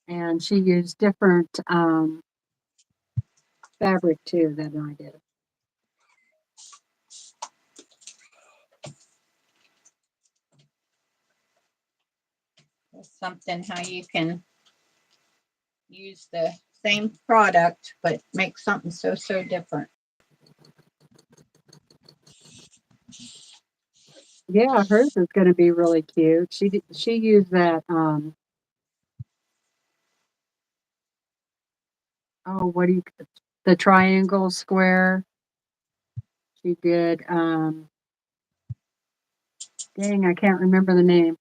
And she used different fabric too than I did. Something how you can use the same product but make something so different. Yeah, hers is going to be really cute. She used that oh, what do you, the triangle square. She did dang, I can't remember the name.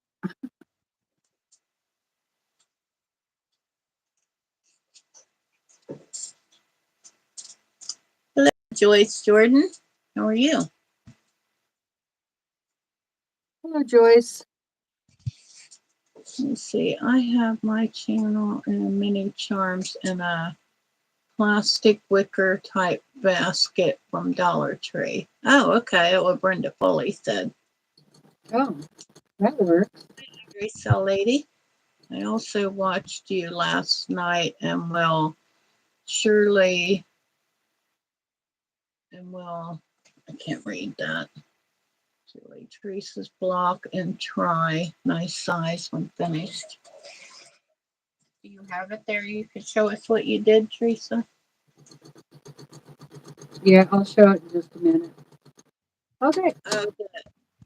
Hello, Joyce Jordan. How are you? Hello, Joyce. Let's see. I have my channel and mini charms in a plastic wicker type basket from Dollar Tree. Oh, okay. What Brenda Foley said. Oh, that works. Resell lady. I also watched you last night and will surely I can't read that. Julie Teresa's block and try. Nice size when finished. Do you have it there? You could show us what you did, Teresa. Yeah, I'll show it in just a minute. Okay. The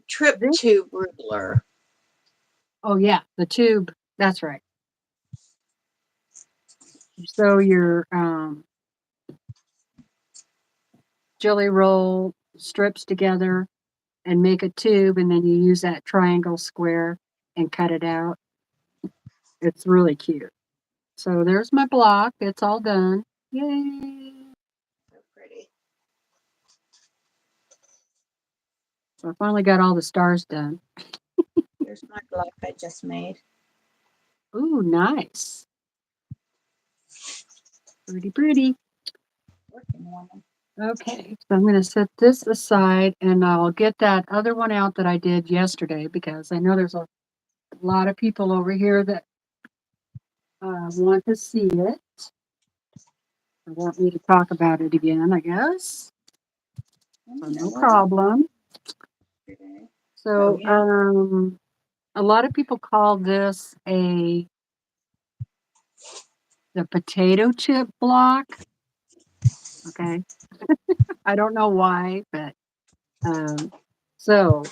trip tube ruler. Oh yeah, the tube. That's right. You sew your jelly roll strips together and make a tube, and then you use that triangle square and cut it out. It's really cute. So there's my block. It's all done. Yay! So pretty. So I finally got all the stars done. Here's my block I just made. Ooh, nice. Pretty, pretty. Working on them. Okay, so I'm going to set this aside and I'll get that other one out that I did yesterday because I know there's a lot of people over here that want to see it. Or want me to talk about it again, I guess. So no problem. Okay. So, Oh, yeah. a lot of people call this the potato chip block. Okay. I don't know why, but so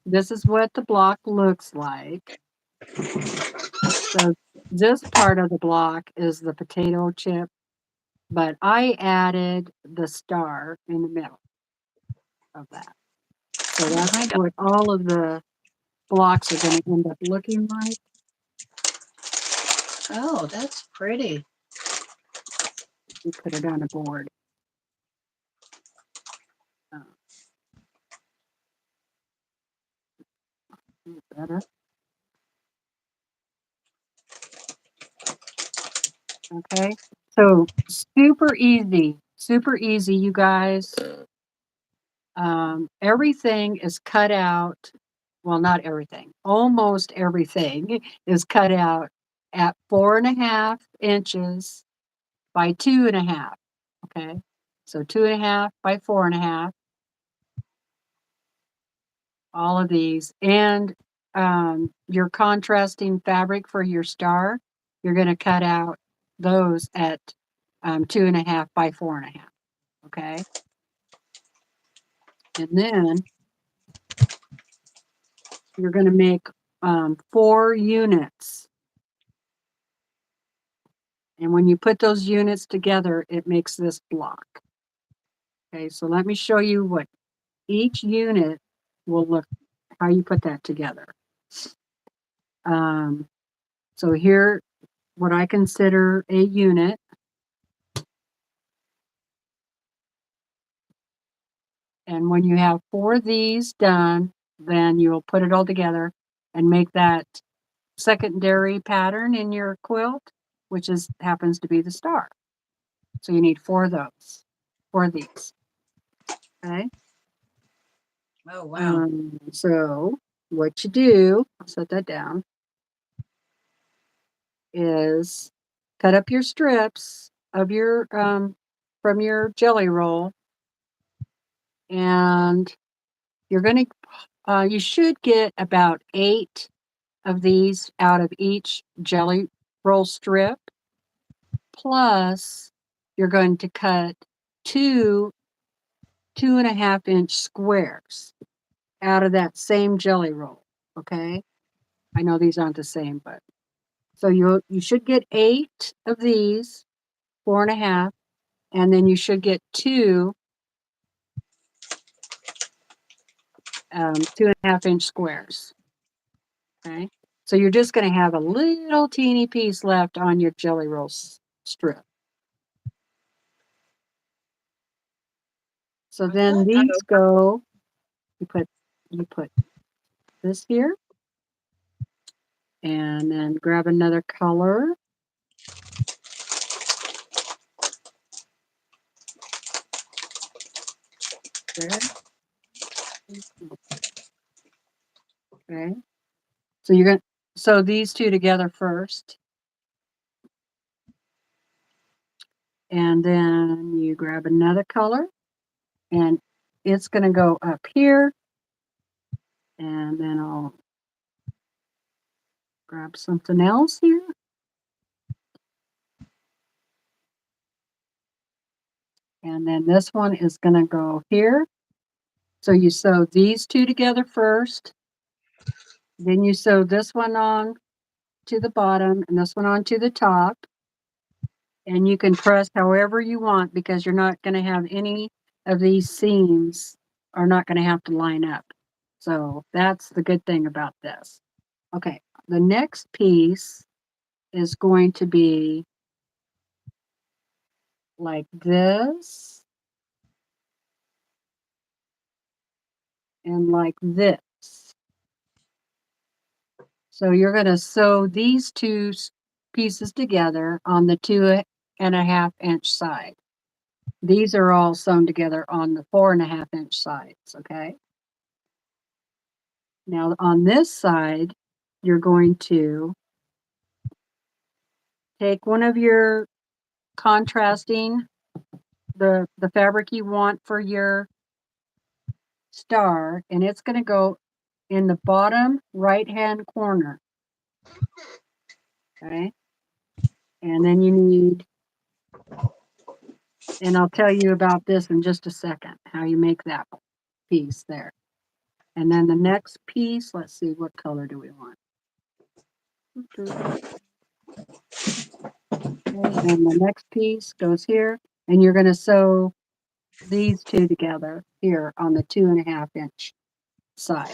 this is what the block looks like. So this part of the block is the potato chip, but I added the star in the middle of that. So that's what all of the blocks are going to end up looking like. Oh, that's pretty. We put it on a board. Better. Okay. So super easy, you guys. Everything is cut out. Well, not everything. Almost everything is cut out at 4.5 inches by 2.5. Okay. So 2.5 by 4.5. All of these. And your contrasting fabric for your star, you're going to cut out those at 2.5 by 4.5. Okay. And then you're going to make 4 units. And when you put those units together, it makes this block. Okay, so let me show you what each unit will look, how you put that together. So here, what I consider a unit. And when you have 4 of these done, then you'll put it all together and make that secondary pattern in your quilt, which happens to be the star. So you need 4 of those, 4 of these. Okay. Oh, wow. So what you do, I'll set that down, is cut up your strips of your from your jelly roll, and you're going to you should get about 8 of these out of each jelly roll strip. Plus, you're going to cut 2.5 inch squares out of that same jelly roll. Okay. I know these aren't the same, but so you should get 8 of these, 4.5, and then you should get 2.5 inch squares. Okay. So you're just going to have a little teeny piece left on your jelly roll strip. So then these go, you put this here, and then grab another color. There. Okay. So you're going to sew these 2 together first. And then you grab another color, and it's going to go up here. And then I'll grab something else here. And then this one is going to go here. So you sew these 2 together first. Then you sew this one on to the bottom and this one on to the top. And you can press however you want because you're not going to have any of these seams are not going to have to line up. So that's the good thing about this. Okay, the next piece is going to be like this and like this. So you're going to sew these two pieces together on the 2.5-inch side. These are all sewn together on the 4.5-inch sides, okay? Now on this side, you're going to take one of your contrasting, the fabric you want for your star, and it's going to go in the bottom right-hand corner, okay? And then you need, and I'll tell you about this in just a second, how you make that piece there. And then the next piece, let's see, what color do we want? Okay, and the next piece goes here, and you're going to sew these two together here on the 2.5-inch side.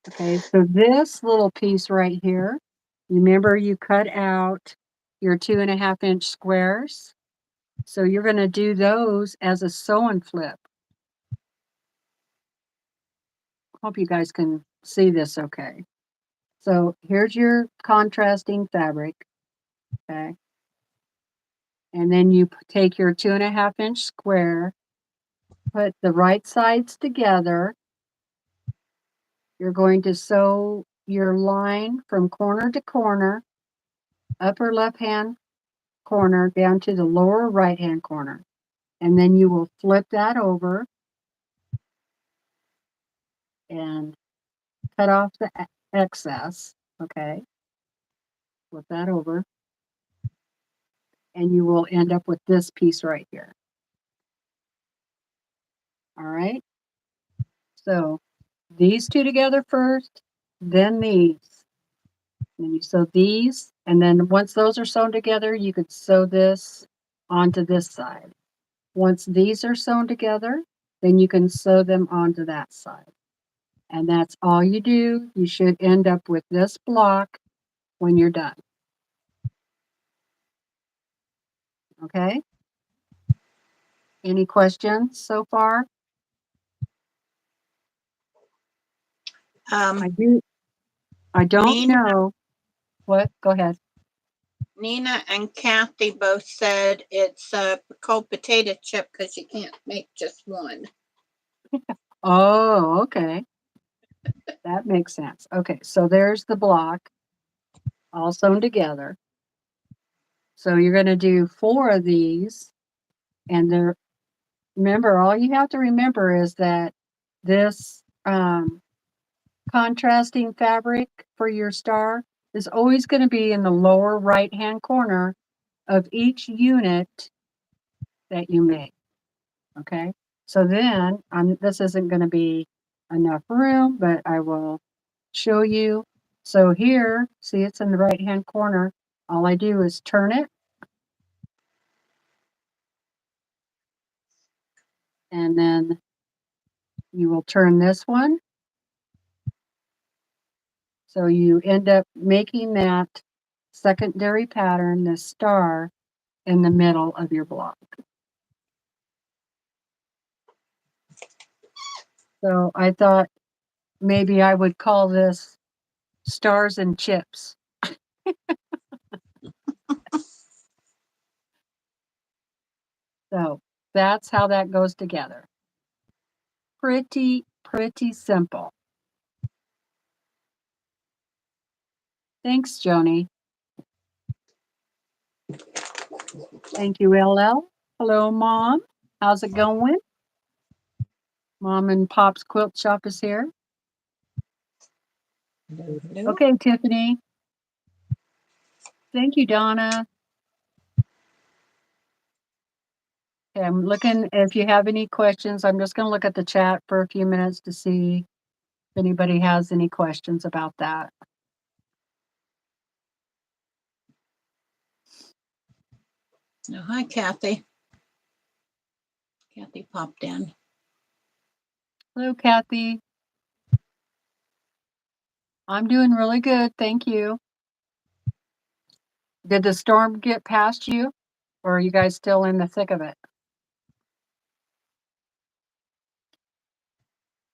Okay, so this little piece right here, remember you cut out your 2.5-inch squares? So you're going to do those as a sew and flip. Hope you guys can see this okay. So here's your contrasting fabric, okay? And then you take your 2.5-inch square, put the right sides together. You're going to sew your line from corner to corner, upper left-hand corner down to the lower right-hand corner. And then you will flip that over and cut off the excess, okay? Flip that over. And you will end up with this piece right here. All right? So these two together first, then these. Then you sew these, and then once those are sewn together, you could sew this onto this side. Once these are sewn together, then you can sew them onto that side. And that's all you do. You should end up with this block when you're done. Okay? Any questions so far? I don't Nina, know. What? Go ahead. Nina and Kathy both said it's called potato chip because you can't make just one. Oh, okay. That makes sense. Okay, so there's the block all sewn together. So you're going to do 4 of these, and remember, all you have to remember is that this contrasting fabric for your star is always going to be in the lower right-hand corner of each unit that you make. Okay, so then this isn't going to be enough room, but I will show you. So here, see, it's in the right-hand corner. All I do is turn it, and then you will turn this one. So you end up making that secondary pattern, this star, in the middle of your block. So I thought maybe I would call this stars and chips. So that's how that goes together. Pretty simple. Thanks, Joni. Thank you, LL. Hello, Mom. How's it going? Mom and Pop's Quilt Shop is here. Hello. Okay, Tiffany. Thank you, Donna. Okay, I'm looking, if you have any questions, I'm just going to look at the chat for a few minutes to see if anybody has any questions about that. Oh, hi, Kathy. Kathy popped in. Hello, Kathy. I'm doing really good, thank you. Did the storm get past you? Or are you guys still in the thick of it?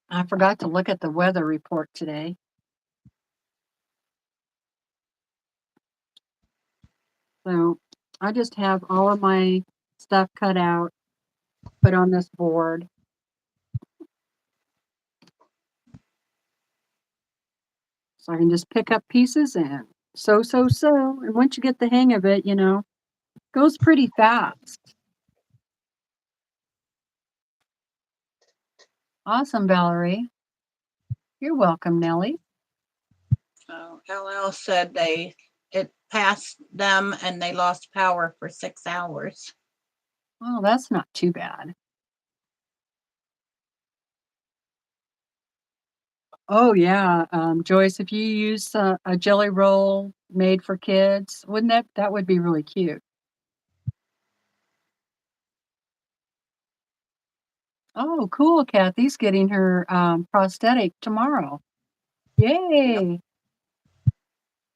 I forgot to look at the weather report today. So I just have all of my stuff cut out, put on this board. So I can just pick up pieces and sew. And once you get the hang of it, goes pretty fast. Awesome, Valerie. You're welcome, Nellie. LL said it passed them and they lost power for 6 hours. Oh, that's not too bad. Oh yeah, Joyce, if you use a jelly roll made for kids, wouldn't that would be really cute? Oh, cool. Kathy's getting her prosthetic tomorrow. Yay!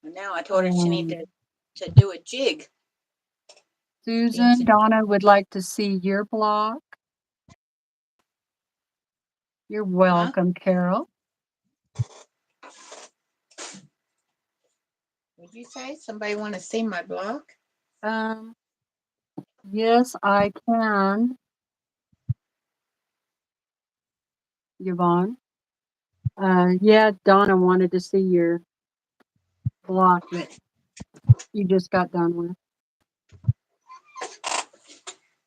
And now I told her she Um, needed to do a jig. Susan, Donna would like to see your block. You're welcome, Carol. Would you say somebody want to see my block? Yes, I can. Yvonne. Yeah, Donna wanted to see your block that you just got done with.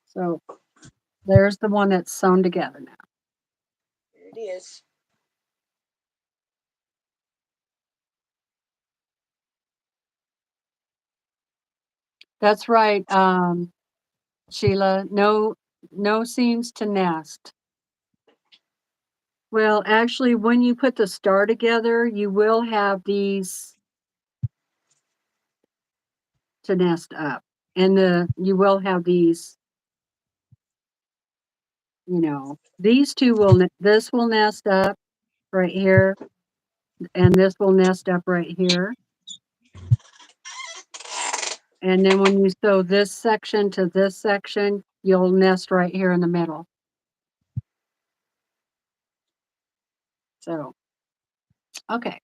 So there's the one that's sewn together now. There it is. That's right, Sheila. No seams to nest. Well, actually, when you put the star together, you will have these to nest up, and you will have these. These two this will nest up right here, and this will nest up right here. And then when you sew this section to this section, you'll nest right here in the middle. So, okay.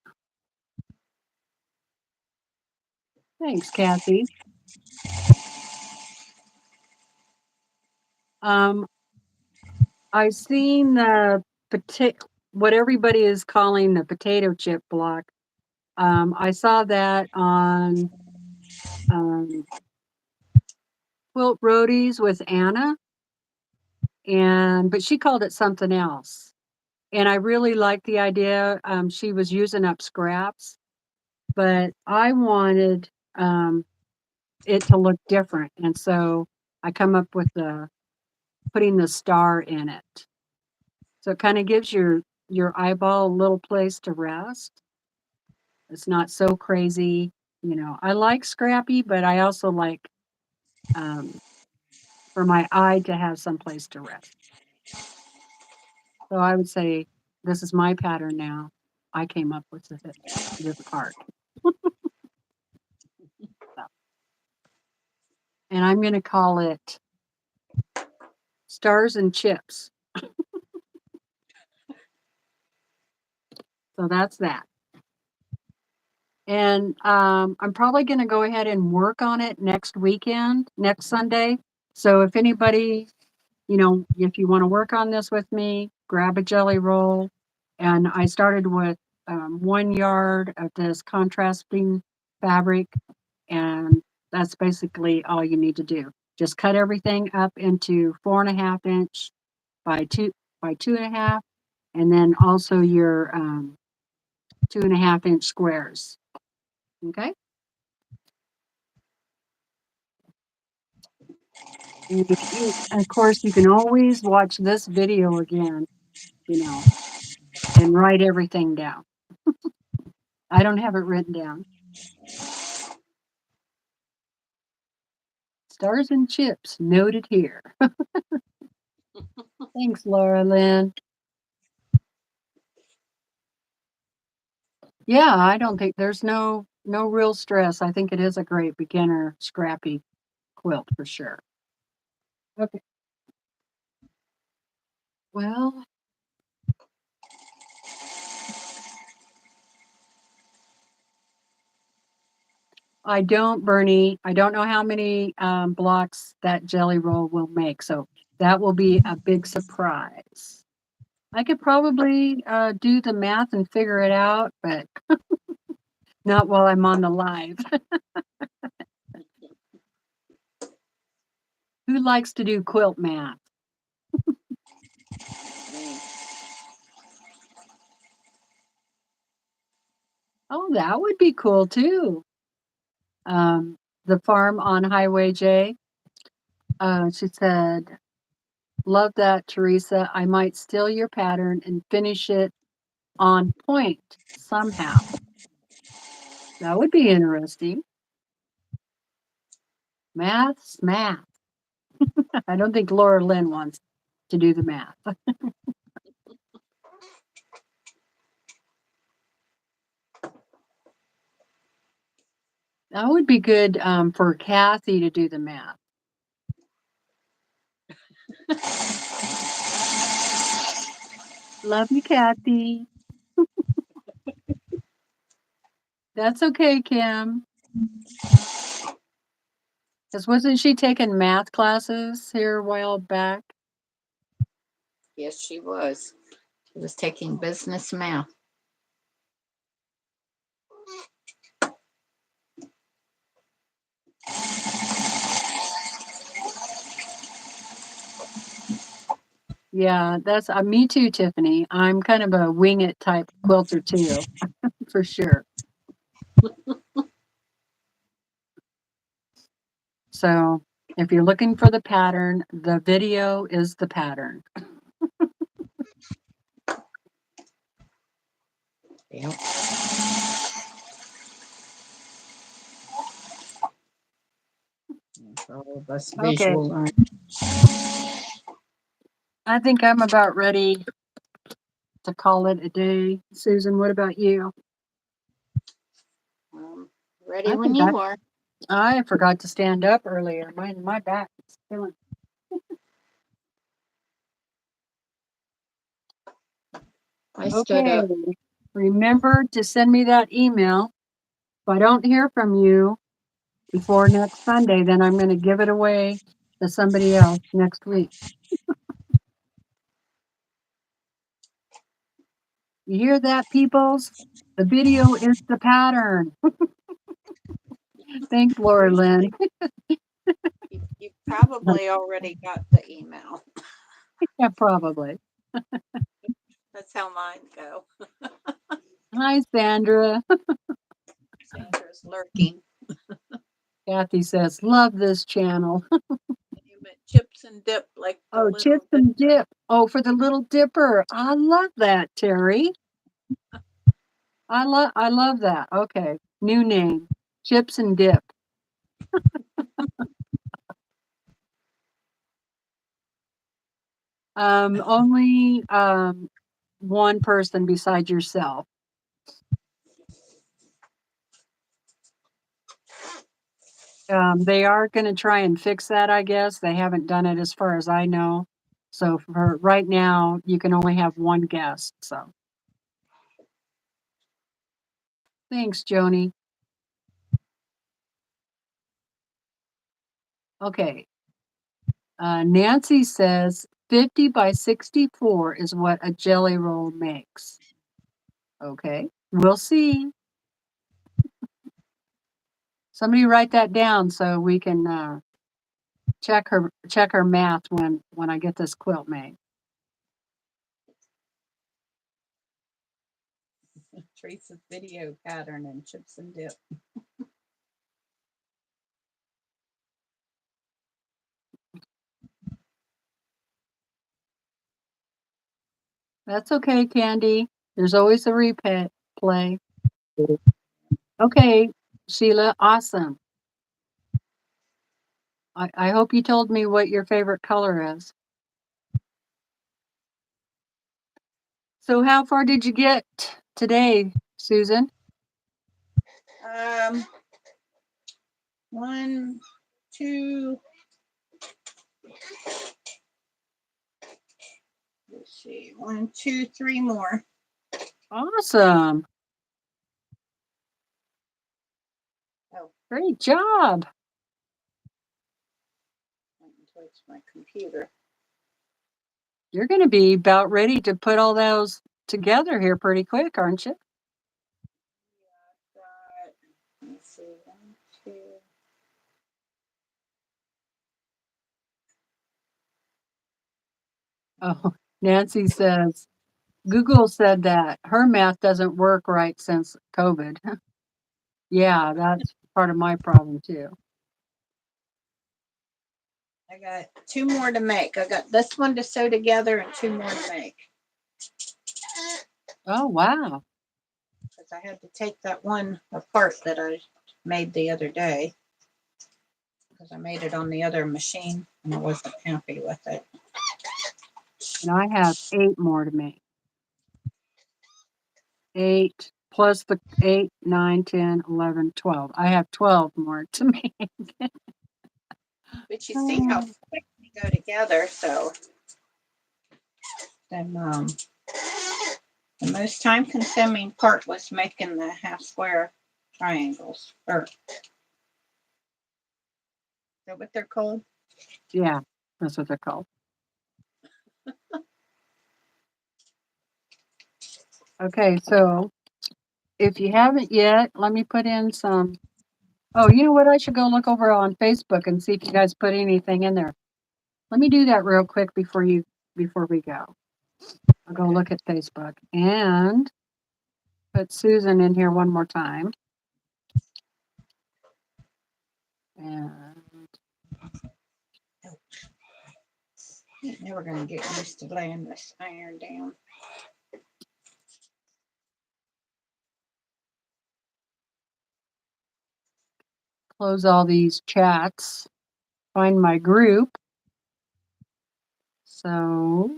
Thanks, Kathy. I've seen what everybody is calling the potato chip block. I saw that on Quilt Roadies with Anna, but she called it something else. And I really liked the idea. She was using up scraps, but I wanted it to look different. And so I come up with putting the star in it. So it kind of gives your eyeball a little place to rest. It's not so crazy. I like scrappy, but I also like for my eye to have some place to rest. So I would say this is my pattern now. I came up with this part. And I'm going to call it Stars and Chips. So that's that. And I'm probably going to go ahead and work on it next Sunday. So if anybody, if you want to work on this with me, grab a jelly roll. And I started with 1 yard of this contrasting fabric. And that's basically all you need to do. Just cut everything up into 4.5 inch by 2.5, and then also your 2.5 inch squares. Okay. And of course, you can always watch this video again, and write everything down. I don't have it written down. Stars and chips noted here. Thanks, Laura Lynn. Yeah, I don't think there's no real stress. I think it is a great beginner scrappy quilt for sure. Okay. Well, I don't, Bernie. I don't know how many blocks that jelly roll will make, so that will be a big surprise. I could probably do the math and figure it out, but not while I'm on the live. Who likes to do quilt math? Oh, that would be cool too. The farm on Highway J. She said, "Love that, Teresa. I might steal your pattern and finish it on point somehow." That would be interesting. Math's math. I don't think Laura Lynn wants to do the math. That would be good for Kathy to do the math. Love you, Kathy. That's okay, Kim. Because wasn't she taking math classes here a while back? Yes, she was. She was taking business math. Yeah, that's me too, Tiffany. I'm kind of a wing it type quilter too, for sure. So if you're looking for the pattern, the video is the pattern. Yep. For all of us Okay. visual learners. I think I'm about ready to call it a day. Susan, what about you? Ready I when think you are. I forgot to stand up earlier. My back is feeling. I stood Okay. up. Remember to send me that email. If I don't hear from you before next Sunday, then I'm going to give it away to somebody else next week. You hear that, peoples? The video is the pattern. Thanks, Laura Lynn. You probably already got the email. Yeah, probably. That's how mine go. Hi, Sandra. Sandra's lurking. Kathy says, love this channel. You meant chips and dip like the Oh, little chips and dip. Oh, for the Little Dipper. I love that, Terry. I love that. Okay. New name. Chips and dip. Only one person besides yourself. They are going to try and fix that, I guess. They haven't done it as far as I know. So for right now, you can only have one guest. So thanks, Joni. Okay. Nancy says 50 by 64 is what a jelly roll makes. Okay. We'll see. Somebody write that down so we can check her math when I get this quilt made. Teresa's video pattern and chips and dip. That's okay, Candy. There's always a replay. Okay, Sheila, awesome. I hope you told me what your favorite color is. So how far did you get today, Susan? 1, 2, Let's see, 1, 2, 3 more. Awesome. Oh, Great job. towards my computer. You're going to be about ready to put all those together here pretty quick, aren't you? Yeah, let's see, 1, 2. Oh, Nancy says, Google said that her math doesn't work right since COVID. Yeah, that's part of my problem too. I got 2 more to make. I got this one to sew together and 2 more to make. Oh, wow. Because I had to take that one apart that I made the other day. Because I made it on the other machine and I wasn't happy with it. And I have 8 more to make. 8 plus the 8, 9, 10, 11, 12. I have 12 more to make. But you see how quick they go together. So then the most time consuming part was making the half square triangles. Or is that what they're called? Yeah, that's what they're called. Okay, so if you haven't yet, let me put in some. Oh, you know what? I should go look over on Facebook and see if you guys put anything in there. Let me do that real quick before we go. I'll go look at Facebook and put Susan in here one more time. And Never going to get used to laying this iron down. close all these chats. Find my group. So,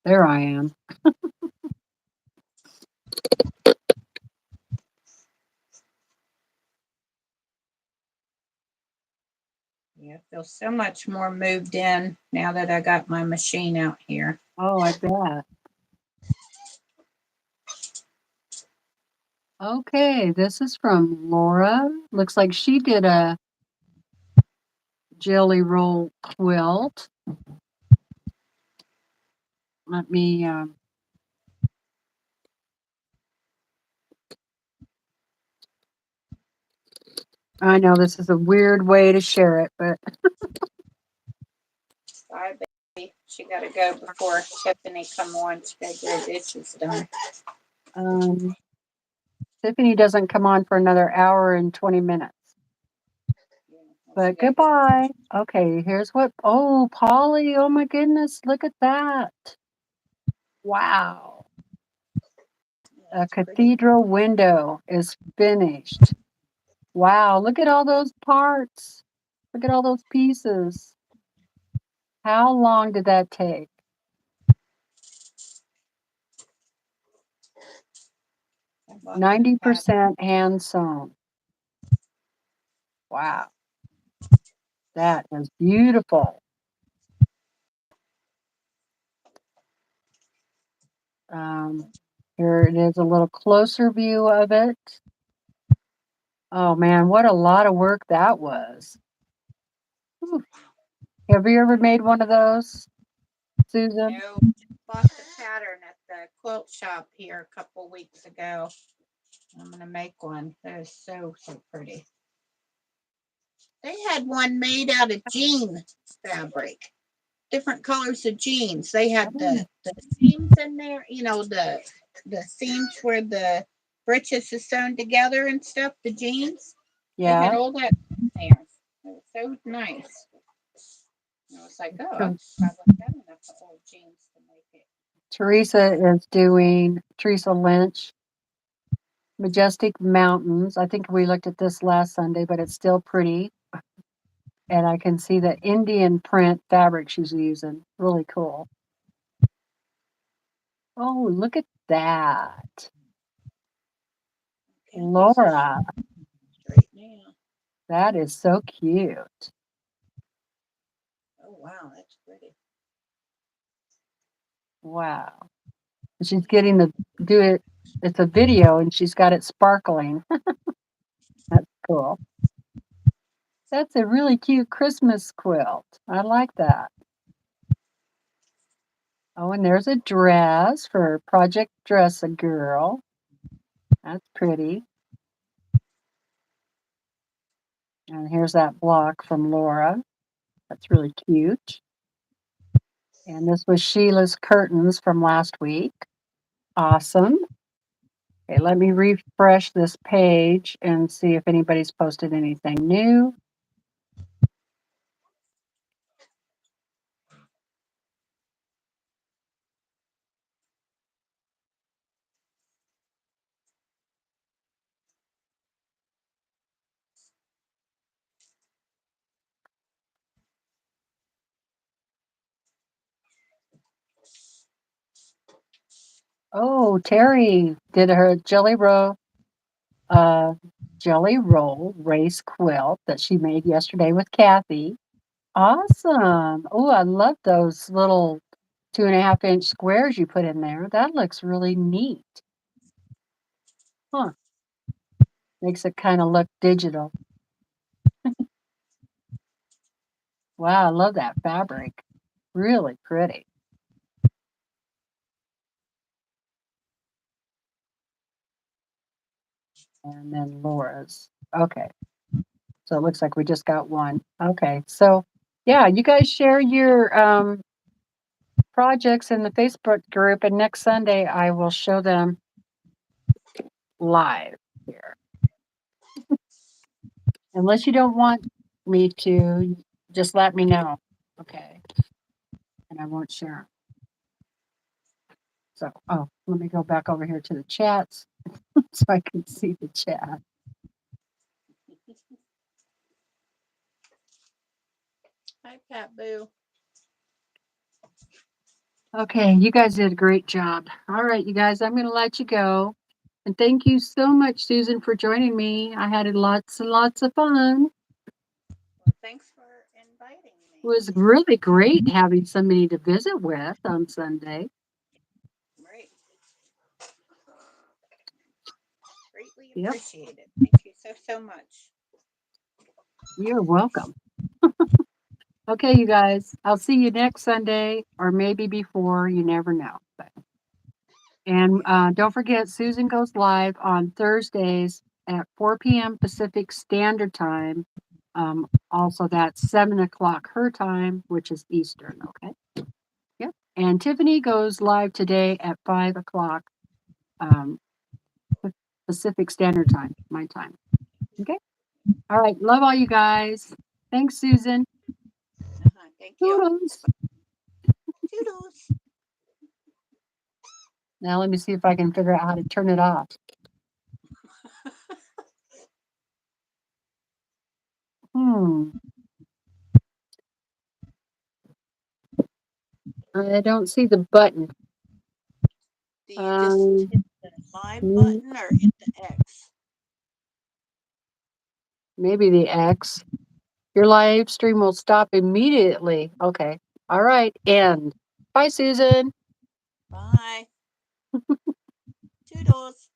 there I am. Yeah, I feel so much more moved in now that I got my machine out here. Oh, I bet. Okay, this is from Laura. Looks like she did a jelly roll quilt. Let me I know this is a weird way to share it, but Bye, baby. She got to go before Tiffany come on. She got to get her dishes done. Tiffany doesn't come on for another hour and 20 minutes. Yeah, But goodbye. Okay, here's what. Oh, Polly. Oh my goodness. Look at that. Wow. A cathedral window is finished. Wow. Look at all those parts. Look at all those pieces. How long did that take? 90% hand sewn. Wow. That is beautiful. Here it is, a little closer view of it. Oh man, what a lot of work that was. Whew. Have you ever made one of those, Susan? No, just bought the pattern at the quilt shop here a couple weeks ago. I'm going to make one. That is so pretty. They had one made out of jean fabric, different colors of jeans. They had the seams in there, you know, the seams where the breeches is sewn together and stuff, the jeans. They had Yeah. all that in there. It was so nice. I was like, oh, I probably got enough old jeans to make it. Teresa Lynch, Majestic Mountains. I think we looked at this last Sunday, but it's still pretty. And I can see the Indian print fabric she's using. Really cool. Oh, look at that. Okay, Laura, straight now. that is so cute. Oh wow, that's pretty. Wow. She's getting to do it. It's a video and she's got it sparkling. That's cool. That's a really cute Christmas quilt. I like that. Oh, and there's a dress for Project Dress a Girl. That's pretty. And here's that block from Laura. That's really cute. And this was Sheila's curtains from last week. Awesome. Okay, let me refresh this page and see if anybody's posted anything new. Oh, Terry did her jelly roll race quilt that she made yesterday with Kathy. Awesome. Oh, I love those little 2.5-inch squares you put in there. That looks really neat. Huh. Makes it kind of look digital. Wow, I love that fabric. Really pretty. And then Laura's. Okay. So it looks like we just got one. Okay. So yeah, you guys share your projects in the Facebook group, and next Sunday I will show them live here. Unless you don't want me to, just let me know. Okay. And I won't share 'em. So, oh, let me go back over here to the chats so I can see the chat. Hi, Pat Boo. Okay, you guys did a great job. All right, you guys, I'm going to let you go. And thank you so much, Susan, for joining me. I had lots and lots of fun. Well, thanks for inviting me. It was really great having somebody to visit with on Sunday. Right. Greatly Yep, appreciated. Thank you so much. you're welcome. Okay, you guys, I'll see you next Sunday or maybe before. You never know. And don't forget, Susan goes live on Thursdays at 4 p.m. Pacific Standard Time. Also, that's 7 o'clock her time, which is Eastern. Okay. Yep. And Tiffany goes live today at 5 o'clock Pacific Standard Time, my time. Okay. All right. Love all you guys. Thanks, Susan. Thank you. Toodles. Toodles. Now, let me see if I can figure out how to turn it off. I don't see the button. Do you just hit the live button or hit the X? Maybe the X. Your live stream will stop immediately. Okay. All right. End. Bye, Susan. Bye. Toodles.